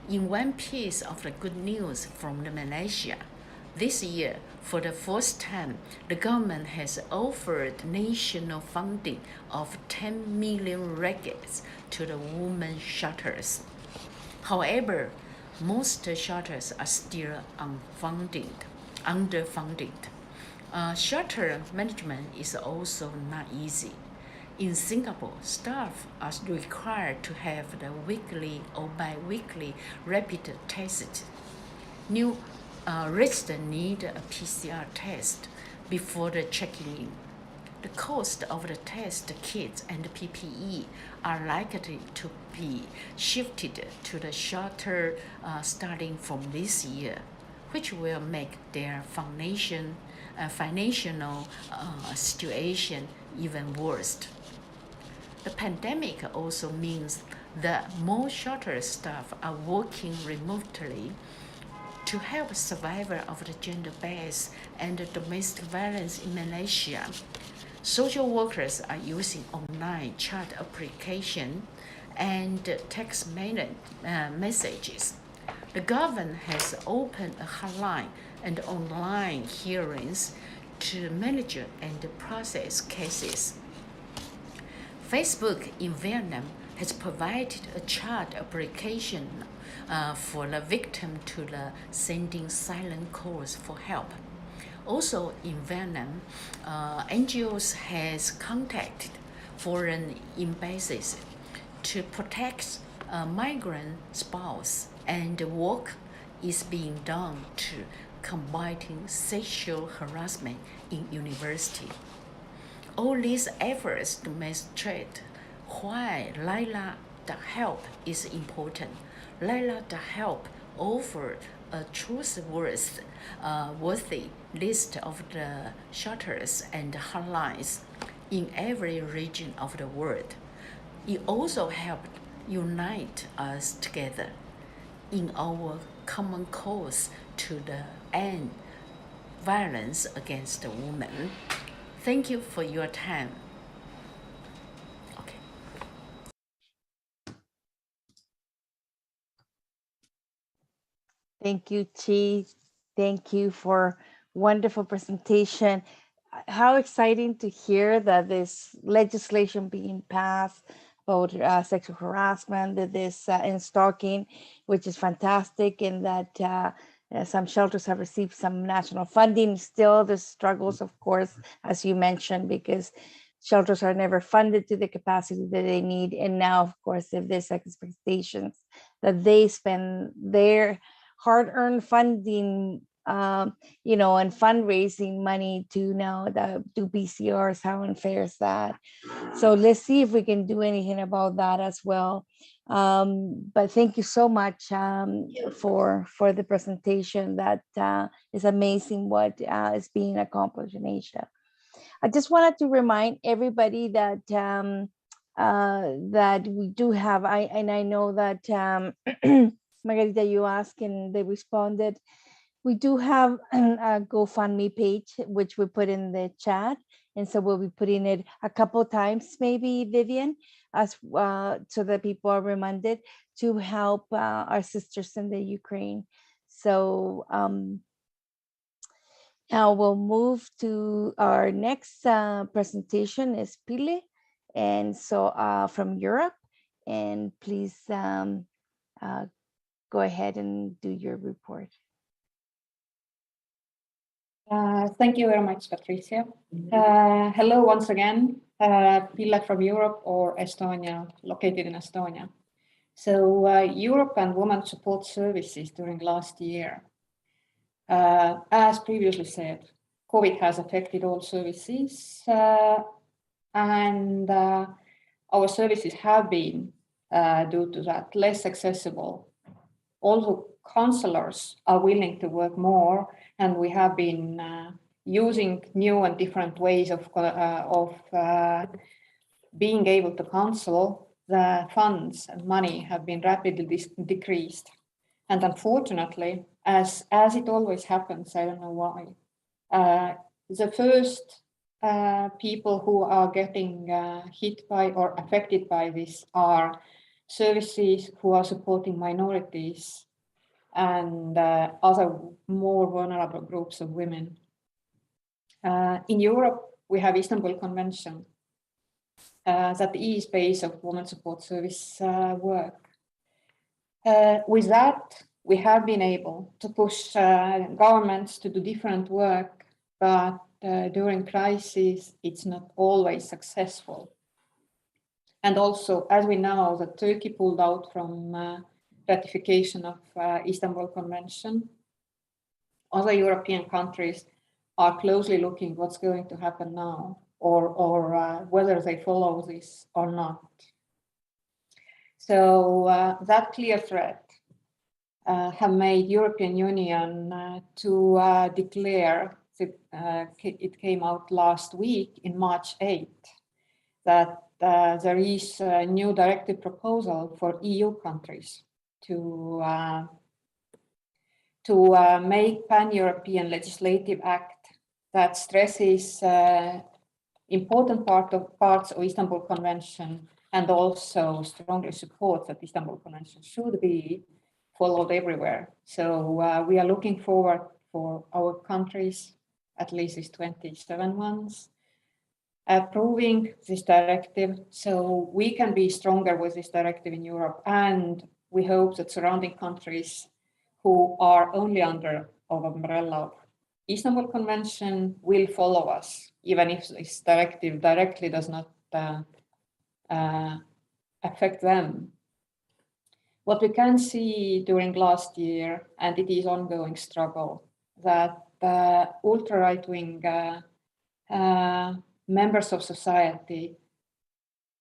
In one piece of the good news from Malaysia, this year, for the first time, the government has offered national funding of 10 million ringgit to the women shelters. However, most shelters are still underfunded. Shelter management is also not easy. In Singapore, staff are required to have the weekly or bi-weekly rapid tests. New residents need a PCR test before the checking in. The cost of the test kits and PPE are likely to be shifted to the shelter starting from this year, which will make their financial situation even worse. The pandemic also means that more shelter staff are working remotely to help survivors of the gender-based and domestic violence in Malaysia. Social workers are using online chat application and text messages. The government has opened a hotline and online hearings to manage and process cases. Facebook in Vietnam has provided a chat application for the victim to the sending silent calls for help. Also in Vietnam, NGOs has contacted foreign embassies to protect migrant spouse, and work is being done to combating sexual harassment in university. All these efforts demonstrate why Laila.help is important. Laila.help offers a trustworthy list of the shelters and hotlines in every region of the world. It also helped unite us together in our common cause to the end violence against women. Thank you for your time. Okay. Thank you, Chi. Thank you for wonderful presentation. How exciting to hear that this legislation being passed about sexual harassment, that this and stalking, which is fantastic, and that some shelters have received some national funding. Still, the struggles, of course, as you mentioned, because shelters are never funded to the capacity that they need. And now, of course, if there's expectations that they spend their hard-earned funding, and fundraising money to now do BCRs, how unfair is that? So let's see if we can do anything about that as well. But thank you so much for the presentation. That is amazing what is being accomplished in Asia. I just wanted to remind everybody that that we do have, I know that Margarita, you asked and they responded. We do have a GoFundMe page, which we put in the chat. And so we'll be putting it a couple times, maybe, Vivian, as so that people are reminded to help our sisters in the Ukraine. So now we'll move to our next presentation is Pile. And so from Europe, and please go ahead and do your report. Thank you very much, Patricia. Hello once again, Pilla from Europe or Estonia, located in Estonia. So Europe and Women Support Services during last year. As previously said, COVID has affected all services and our services have been, due to that, less accessible. Also, counselors are willing to work more, and we have been using new and different ways of being able to counsel. The funds and money have been rapidly decreased. And unfortunately, as it always happens, I don't know why, the first people who are getting hit by or affected by this are services who are supporting minorities and other more vulnerable groups of women. In Europe, we have Istanbul Convention that is base of women support service work. With that, we have been able to push governments to do different work, but during crisis, it's not always successful. And also, as we know, that Turkey pulled out from ratification of Istanbul Convention. Other European countries are closely looking what's going to happen now. or whether they follow this or not. So that clear threat have made European Union to declare, it came out last week in March 8th, that there is a new directive proposal for EU countries to make pan-European legislative act that stresses important parts of Istanbul Convention and also strongly supports that Istanbul Convention should be followed everywhere. So we are looking forward for our countries, at least these 27 ones, approving this directive so we can be stronger with this directive in Europe. And we hope that surrounding countries who are only under the umbrella of Istanbul Convention will follow us, even if this directive directly does not affect them. What we can see during last year, and it is ongoing struggle, that ultra right-wing members of society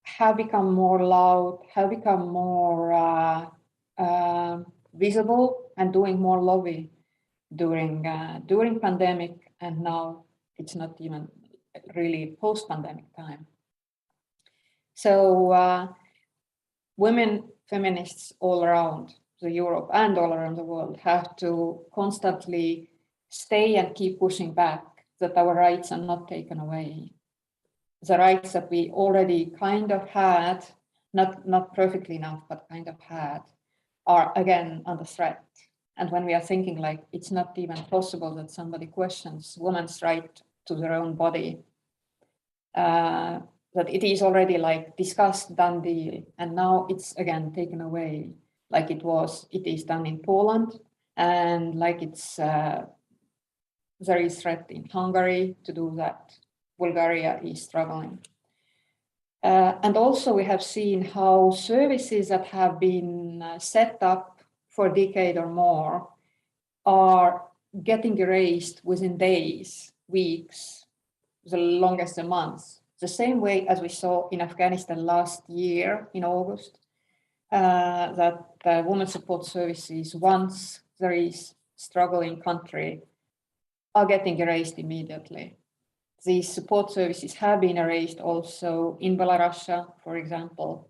have become more loud, have become more visible and doing more lobby during pandemic, and now it's not even really post-pandemic time. So women feminists all around Europe and all around the world have to constantly stay and keep pushing back that our rights are not taken away. The rights that we already kind of had, not perfectly enough, but kind of had, are again under threat. And when we are thinking like it's not even possible that somebody questions women's right to their own body, that it is already like discussed, done deal, and now it's again taken away, like it is done in Poland, and like it's there is threat in Hungary to do that. Bulgaria is struggling. And also we have seen how services that have been set up for a decade or more are getting erased within days, weeks, the longest a month. The same way as we saw in Afghanistan last year in August, that women support services, once there is struggling country, are getting erased immediately. These support services have been erased also in Belarus, for example,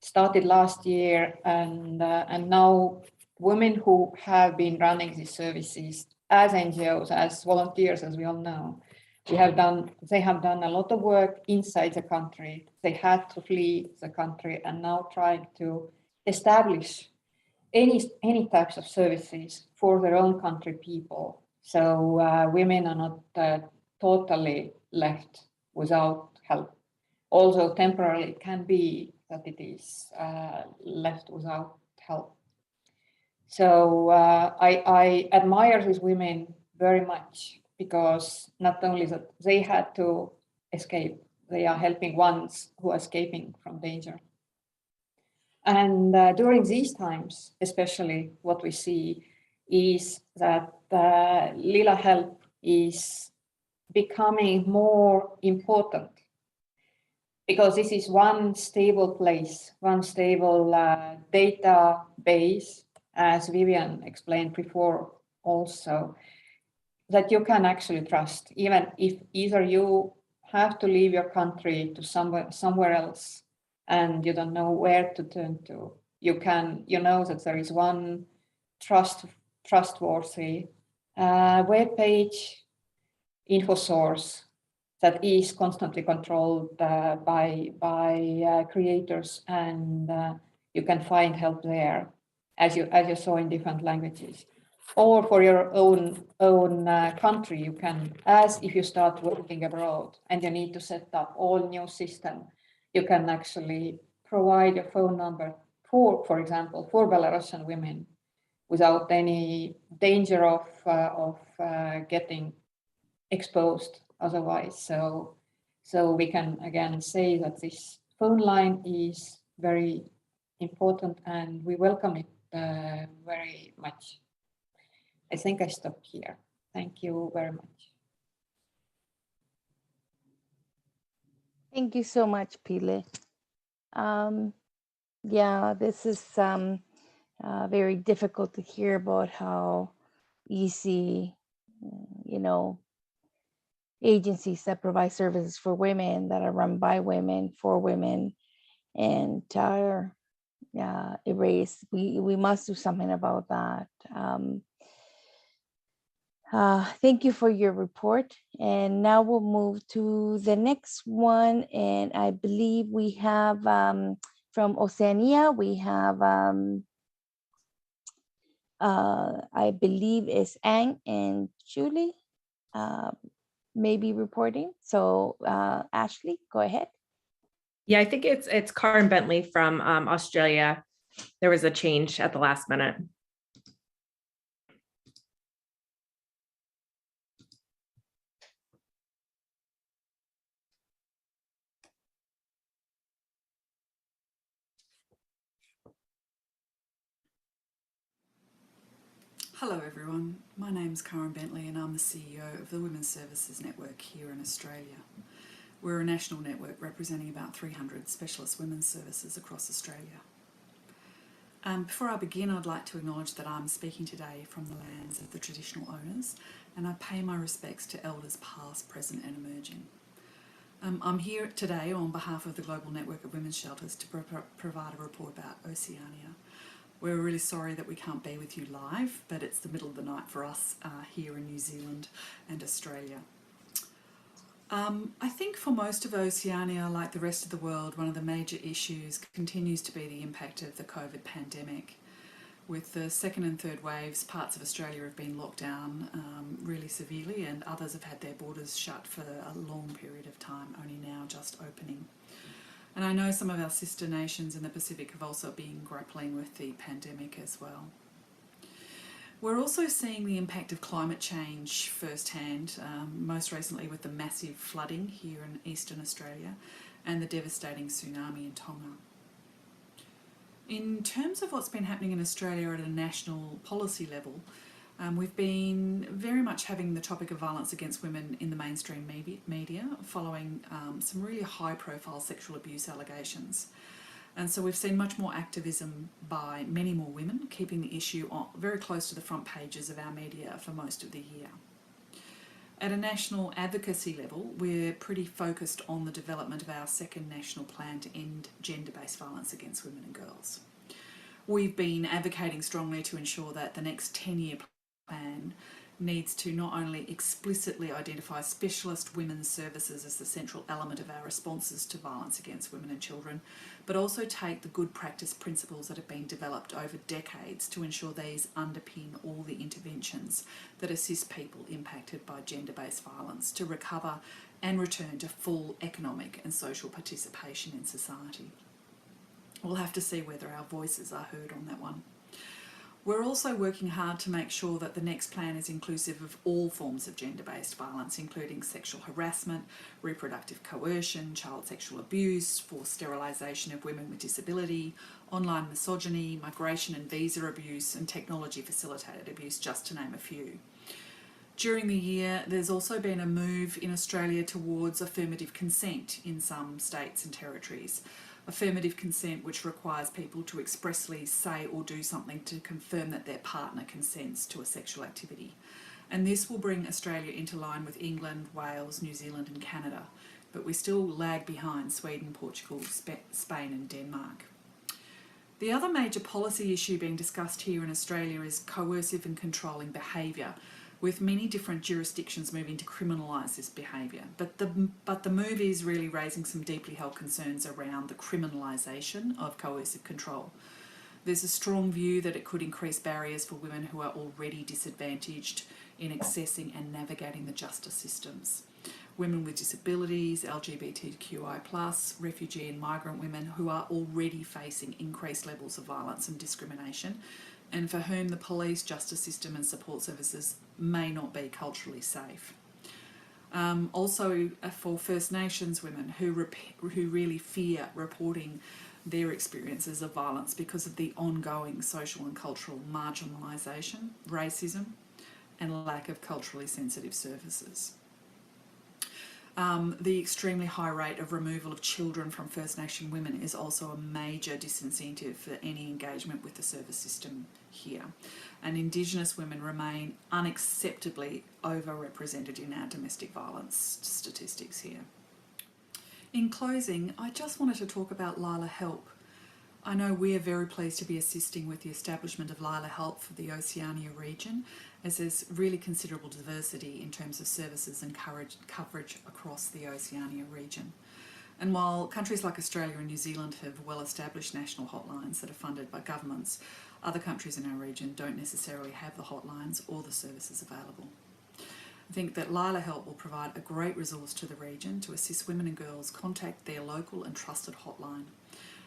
started last year, and now women who have been running these services as NGOs, as volunteers, as we all know, they have done a lot of work inside the country. They had to flee the country and now trying to establish any types of services for their own country people. So women are not totally left without help. Although temporarily it can be that it is left without help. So I admire these women very much, because not only that they had to escape, they are helping ones who are escaping from danger. And during these times, especially what we see is that Lila help is becoming more important, because this is one stable place, one stable database, as Vivian explained before also, that you can actually trust, even if either you have to leave your country to somewhere else and you don't know where to turn to. You know that there is one trustworthy web page, info source, that is constantly controlled by creators, and you can find help there, as you saw in different languages. Or for your own country, you can, as if you start working abroad and you need to set up all new system, you can actually provide your phone number for example, for Belarusian women, without any danger of getting exposed otherwise. So we can again say that this phone line is very important, and we welcome it very much. I think I stop here. Thank you very much. Thank you so much, Pile. Yeah, this is very difficult to hear about how easy, agencies that provide services for women that are run by women for women and are erased. We must do something about that. Thank you for your report. And now we'll move to the next one. And I believe we have from Oceania, we have, I believe it's Ang and Julie maybe reporting. So Ashley, go ahead. Yeah, I think it's Karen Bentley from Australia. There was a change at the last minute. Hello everyone, my name's Karen Bentley and I'm the CEO of the Women's Services Network here in Australia. We're a national network representing about 300 specialist women's services across Australia. Before I begin, I'd like to acknowledge that I'm speaking today from the lands of the traditional owners, and I pay my respects to elders past, present and emerging. I'm here today on behalf of the Global Network of Women's Shelters to provide a report about Oceania. We're really sorry that we can't be with you live, but it's the middle of the night for us here in New Zealand and Australia. I think for most of Oceania, like the rest of the world, one of the major issues continues to be the impact of the COVID pandemic. With the second and third waves, parts of Australia have been locked down really severely, and others have had their borders shut for a long period of time, only now just opening. And I know some of our sister nations in the Pacific have also been grappling with the pandemic as well. We're also seeing the impact of climate change firsthand, most recently with the massive flooding here in eastern Australia and the devastating tsunami in Tonga. In terms of what's been happening in Australia at a national policy level, we've been very much having the topic of violence against women in the mainstream media following some really high-profile sexual abuse allegations. And so we've seen much more activism by many more women, keeping the issue very close to the front pages of our media for most of the year. At a national advocacy level, we're pretty focused on the development of our second national plan to end gender-based violence against women and girls. We've been advocating strongly to ensure that the next 10-year plan needs to not only explicitly identify specialist women's services as the central element of our responses to violence against women and children, but also take the good practice principles that have been developed over decades to ensure these underpin all the interventions that assist people impacted by gender-based violence to recover and return to full economic and social participation in society. We'll have to see whether our voices are heard on that one. We're also working hard to make sure that the next plan is inclusive of all forms of gender-based violence, including sexual harassment, reproductive coercion, child sexual abuse, forced sterilisation of women with disability, online misogyny, migration and visa abuse, and technology-facilitated abuse, just to name a few. During the year, there's also been a move in Australia towards affirmative consent in some states and territories. Affirmative consent which requires people to expressly say or do something to confirm that their partner consents to a sexual activity. And this will bring Australia into line with England, Wales, New Zealand and Canada, but we still lag behind Sweden, Portugal, Spain and Denmark. The other major policy issue being discussed here in Australia is coercive and controlling behaviour, with many different jurisdictions moving to criminalise this behaviour. But the move is really raising some deeply held concerns around the criminalisation of coercive control. There's a strong view that it could increase barriers for women who are already disadvantaged in accessing and navigating the justice systems. Women with disabilities, LGBTQI+, refugee and migrant women who are already facing increased levels of violence and discrimination, and for whom the police, justice system and support services may not be culturally safe. Also for First Nations women who really fear reporting their experiences of violence because of the ongoing social and cultural marginalisation, racism and lack of culturally sensitive services. The extremely high rate of removal of children from First Nation women is also a major disincentive for any engagement with the service system here. And Indigenous women remain unacceptably overrepresented in our domestic violence statistics here. In closing, I just wanted to talk about Lila Help. I know we are very pleased to be assisting with the establishment of Lila Help for the Oceania region, as there's really considerable diversity in terms of services and coverage across the Oceania region. And while countries like Australia and New Zealand have well-established national hotlines that are funded by governments, other countries in our region don't necessarily have the hotlines or the services available. I think that Lila Help will provide a great resource to the region to assist women and girls contact their local and trusted hotline.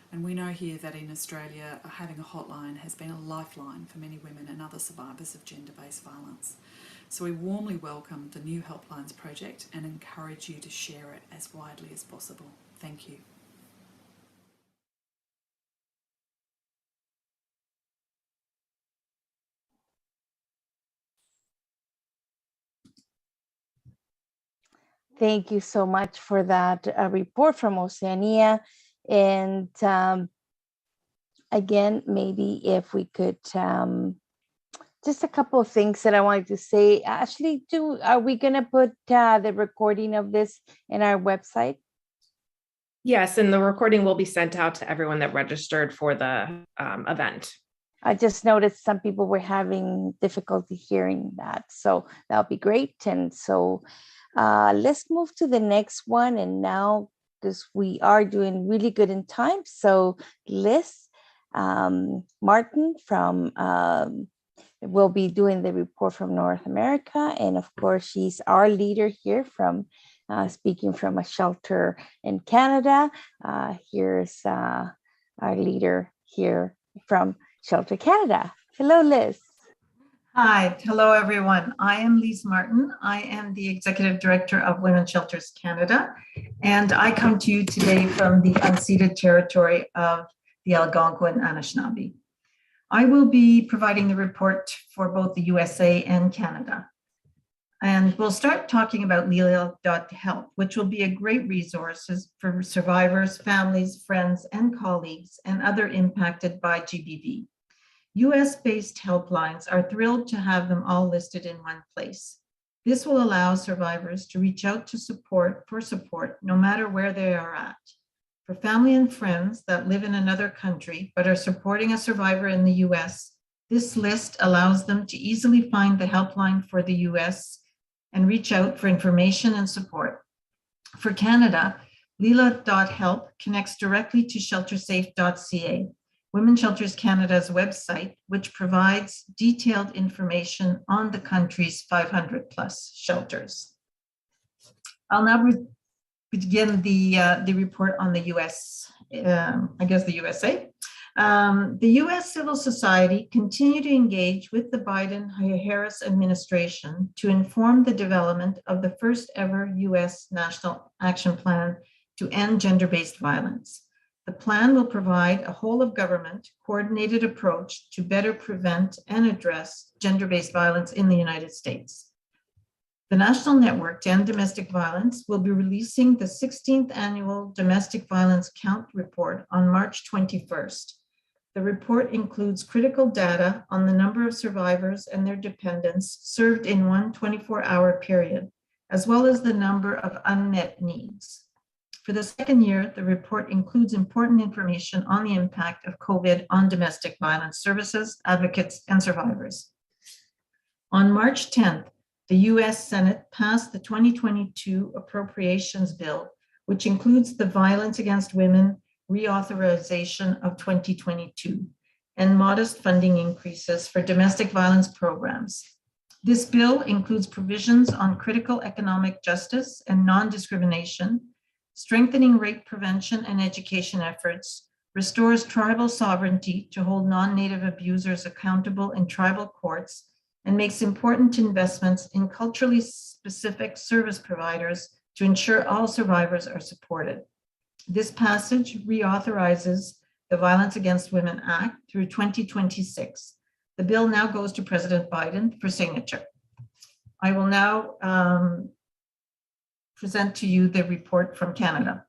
And we know here that in Australia, having a hotline has been a lifeline for many women and other survivors of gender-based violence. So we warmly welcome the new Helplines project and encourage you to share it as widely as possible. Thank you. Thank you so much for that report from Oceania. And again, maybe if we could, just a couple of things that I wanted to say. Ashley, are we going to put the recording of this in our website? Yes, and the recording will be sent out to everyone that registered for the event. I just noticed some people were having difficulty hearing that, so that'll be great. And so let's move to the next one. And now, because we are doing really good in time, so Liz Martin will be doing the report from North America. And of course, she's our leader here from speaking from a shelter in Canada. Here's our leader here from Shelter Canada. Hello, Liz. Hi, hello everyone. I am Lise Martin. I am the Executive Director of Women's Shelters Canada, and I come to you today from the unceded territory of the Algonquin Anishinaabe. I will be providing the report for both the USA and Canada. And we'll start talking about Lila.help, which will be a great resource for survivors, families, friends, and colleagues, and other impacted by GBV. US-based helplines are thrilled to have them all listed in one place. This will allow survivors to reach out to support no matter where they are at. For family and friends that live in another country but are supporting a survivor in the US, this list allows them to easily find the helpline for the US and reach out for information and support. For Canada, Lila.help connects directly to sheltersafe.ca, Women's Shelters Canada's website, which provides detailed information on the country's 500 plus shelters. I'll now begin the report on the US, the USA. The US civil society continued to engage with the Biden-Harris administration to inform the development of the first ever US National Action Plan to end gender-based violence. The plan will provide a whole of government coordinated approach to better prevent and address gender-based violence in the United States. The National Network to End Domestic Violence will be releasing the 16th annual Domestic Violence Count report on March 21st. The report includes critical data on the number of survivors and their dependents served in one 24-hour period, as well as the number of unmet needs. For the second year, the report includes important information on the impact of COVID on domestic violence services, advocates, and survivors. On March 10th, the US Senate passed the 2022 Appropriations Bill, which includes the Violence Against Women Reauthorization of 2022 and modest funding increases for domestic violence programs. This bill includes provisions on critical economic justice and non-discrimination, strengthening rape prevention and education efforts, restores tribal sovereignty to hold non-native abusers accountable in tribal courts, and makes important investments in culturally specific service providers to ensure all survivors are supported. This passage reauthorizes the Violence Against Women Act through 2026. The bill now goes to President Biden for signature. I will now present to you the report from Canada.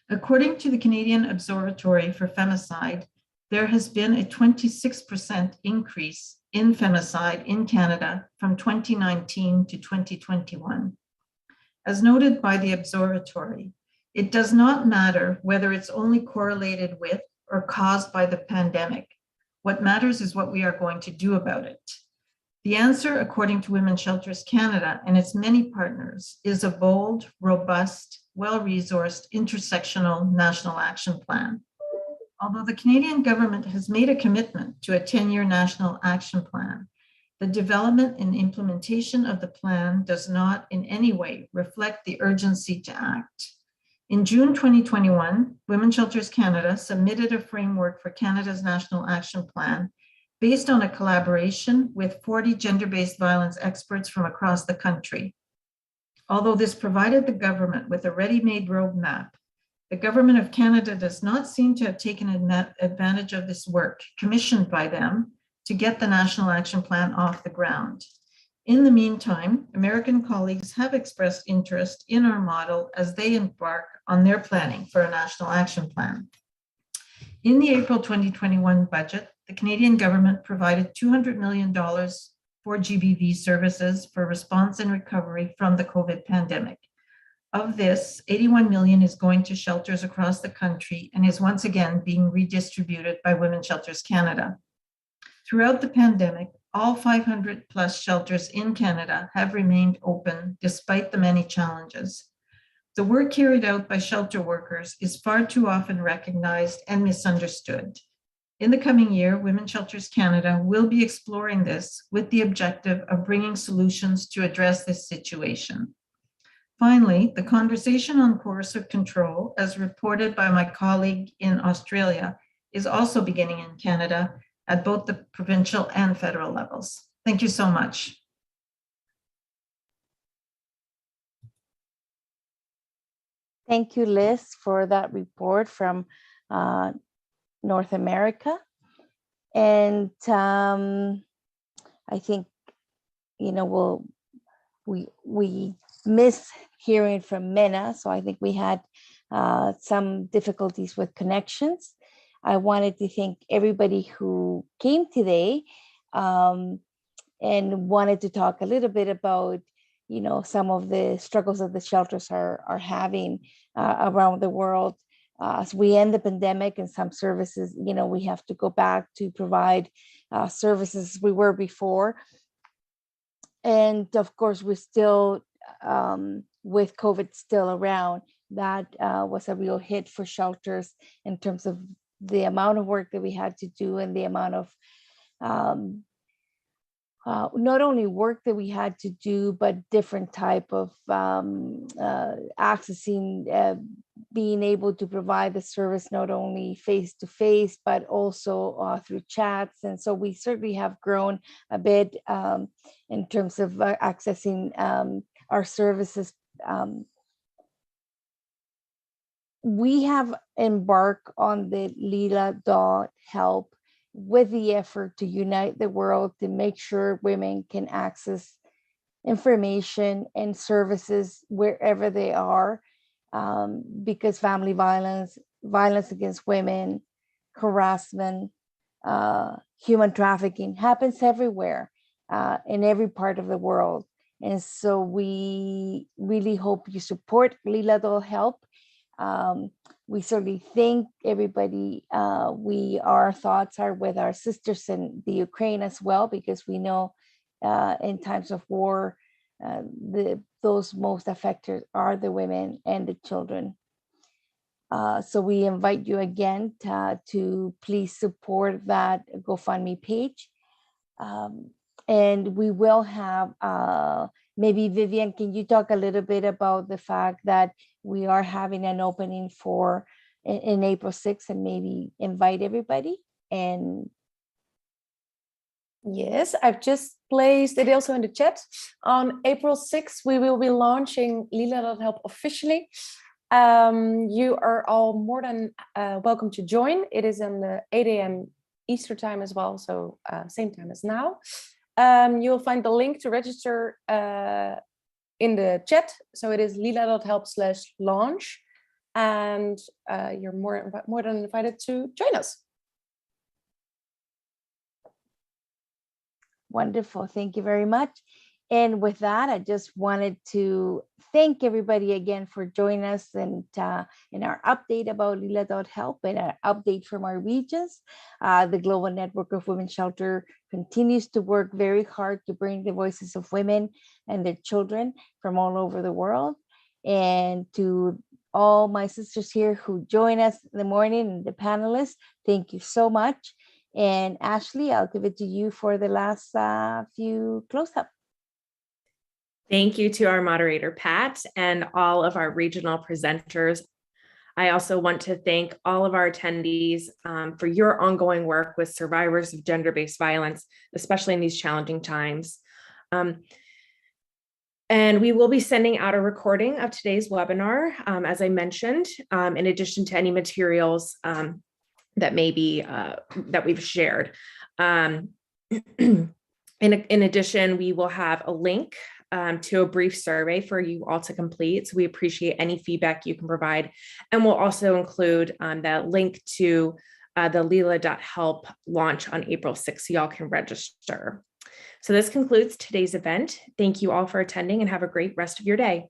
According to the Canadian Observatory for Femicide, there has been a 26% increase in femicide in Canada from 2019 to 2021. As noted by the observatory, it does not matter whether it's only correlated with or caused by the pandemic. What matters is what we are going to do about it. The answer, according to Women's Shelters Canada and its many partners, is a bold, robust, well-resourced, intersectional national action plan. Although the Canadian government has made a commitment to a 10-year national action plan, the development and implementation of the plan does not in any way reflect the urgency to act. In June 2021, Women's Shelters Canada submitted a framework for Canada's National Action Plan based on a collaboration with 40 gender-based violence experts from across the country. Although this provided the government with a ready-made roadmap, the Government of Canada does not seem to have taken advantage of this work commissioned by them to get the National Action Plan off the ground. In the meantime, American colleagues have expressed interest in our model as they embark on their planning for a National Action Plan. In the April 2021 budget, the Canadian government provided $200 million for GBV services for response and recovery from the COVID pandemic. Of this, 81 million is going to shelters across the country and is once again being redistributed by Women's Shelters Canada. Throughout the pandemic, all 500 plus shelters in Canada have remained open despite the many challenges. The work carried out by shelter workers is far too often recognized and misunderstood. In the coming year, Women's Shelters Canada will be exploring this with the objective of bringing solutions to address this situation. Finally, the conversation on coercive control, as reported by my colleague in Australia, is also beginning in Canada at both the provincial and federal levels. Thank you so much. Thank you, Liz, for that report from North America. And I think, you know, we miss hearing from Minna, so I think we had some difficulties with connections. I wanted to thank everybody who came today and wanted to talk a little bit about, you know, some of the struggles that the shelters are having around the world. As we end the pandemic and some services, you know, we have to go back to provide services we were before. And of course, we're still, with COVID still around, that was a real hit for shelters in terms of the amount of work that we had to do and the amount of not only work that we had to do, but different type of accessing, being able to provide the service not only face-to-face, but also through chats. And so we certainly have grown a bit in terms of accessing our services. We have embarked on the Lila.help with the effort to unite the world to make sure women can access information and services wherever they are, because family violence, violence against women, harassment, human trafficking happens everywhere, in every part of the world. And so we really hope you support Lila.help. We certainly thank everybody. Our thoughts are with our sisters in the Ukraine as well, because we know in times of war, those most affected are the women and the children. So we invite you again to please support that GoFundMe page. And we will have, maybe Vivian, can you talk a little bit about the fact that we are having an opening for in April 6th and maybe invite everybody? And yes, I've just placed it also in the chat. On April 6th, we will be launching Lila.help officially. You are all more than welcome to join. It is on the 8 a.m. Eastern time as well, so same time as now. You will find the link to register in the chat. So it is lila.help/launch. And you're more than invited to join us. Wonderful. Thank you very much. And with that, I just wanted to thank everybody again for joining us and in our update about Lila.help and an update from our regions. The Global Network of Women's Shelter continues to work very hard to bring the voices of women and their children from all over the world. And to all my sisters here who join us in the morning and the panelists, thank you so much. And Ashley, I'll give it to you for the last few close-up. Thank you to our moderator, Pat, and all of our regional presenters. I also want to thank all of our attendees for your ongoing work with survivors of gender-based violence, especially in these challenging times. And we will be sending out a recording of today's webinar, as I mentioned, in addition to any materials that may be that we've shared. In addition, we will have a link to a brief survey for you all to complete. So we appreciate any feedback you can provide. And we'll also include that link to the Lila.help launch on April 6th, so y'all can register. So this concludes today's event. Thank you all for attending and have a great rest of your day.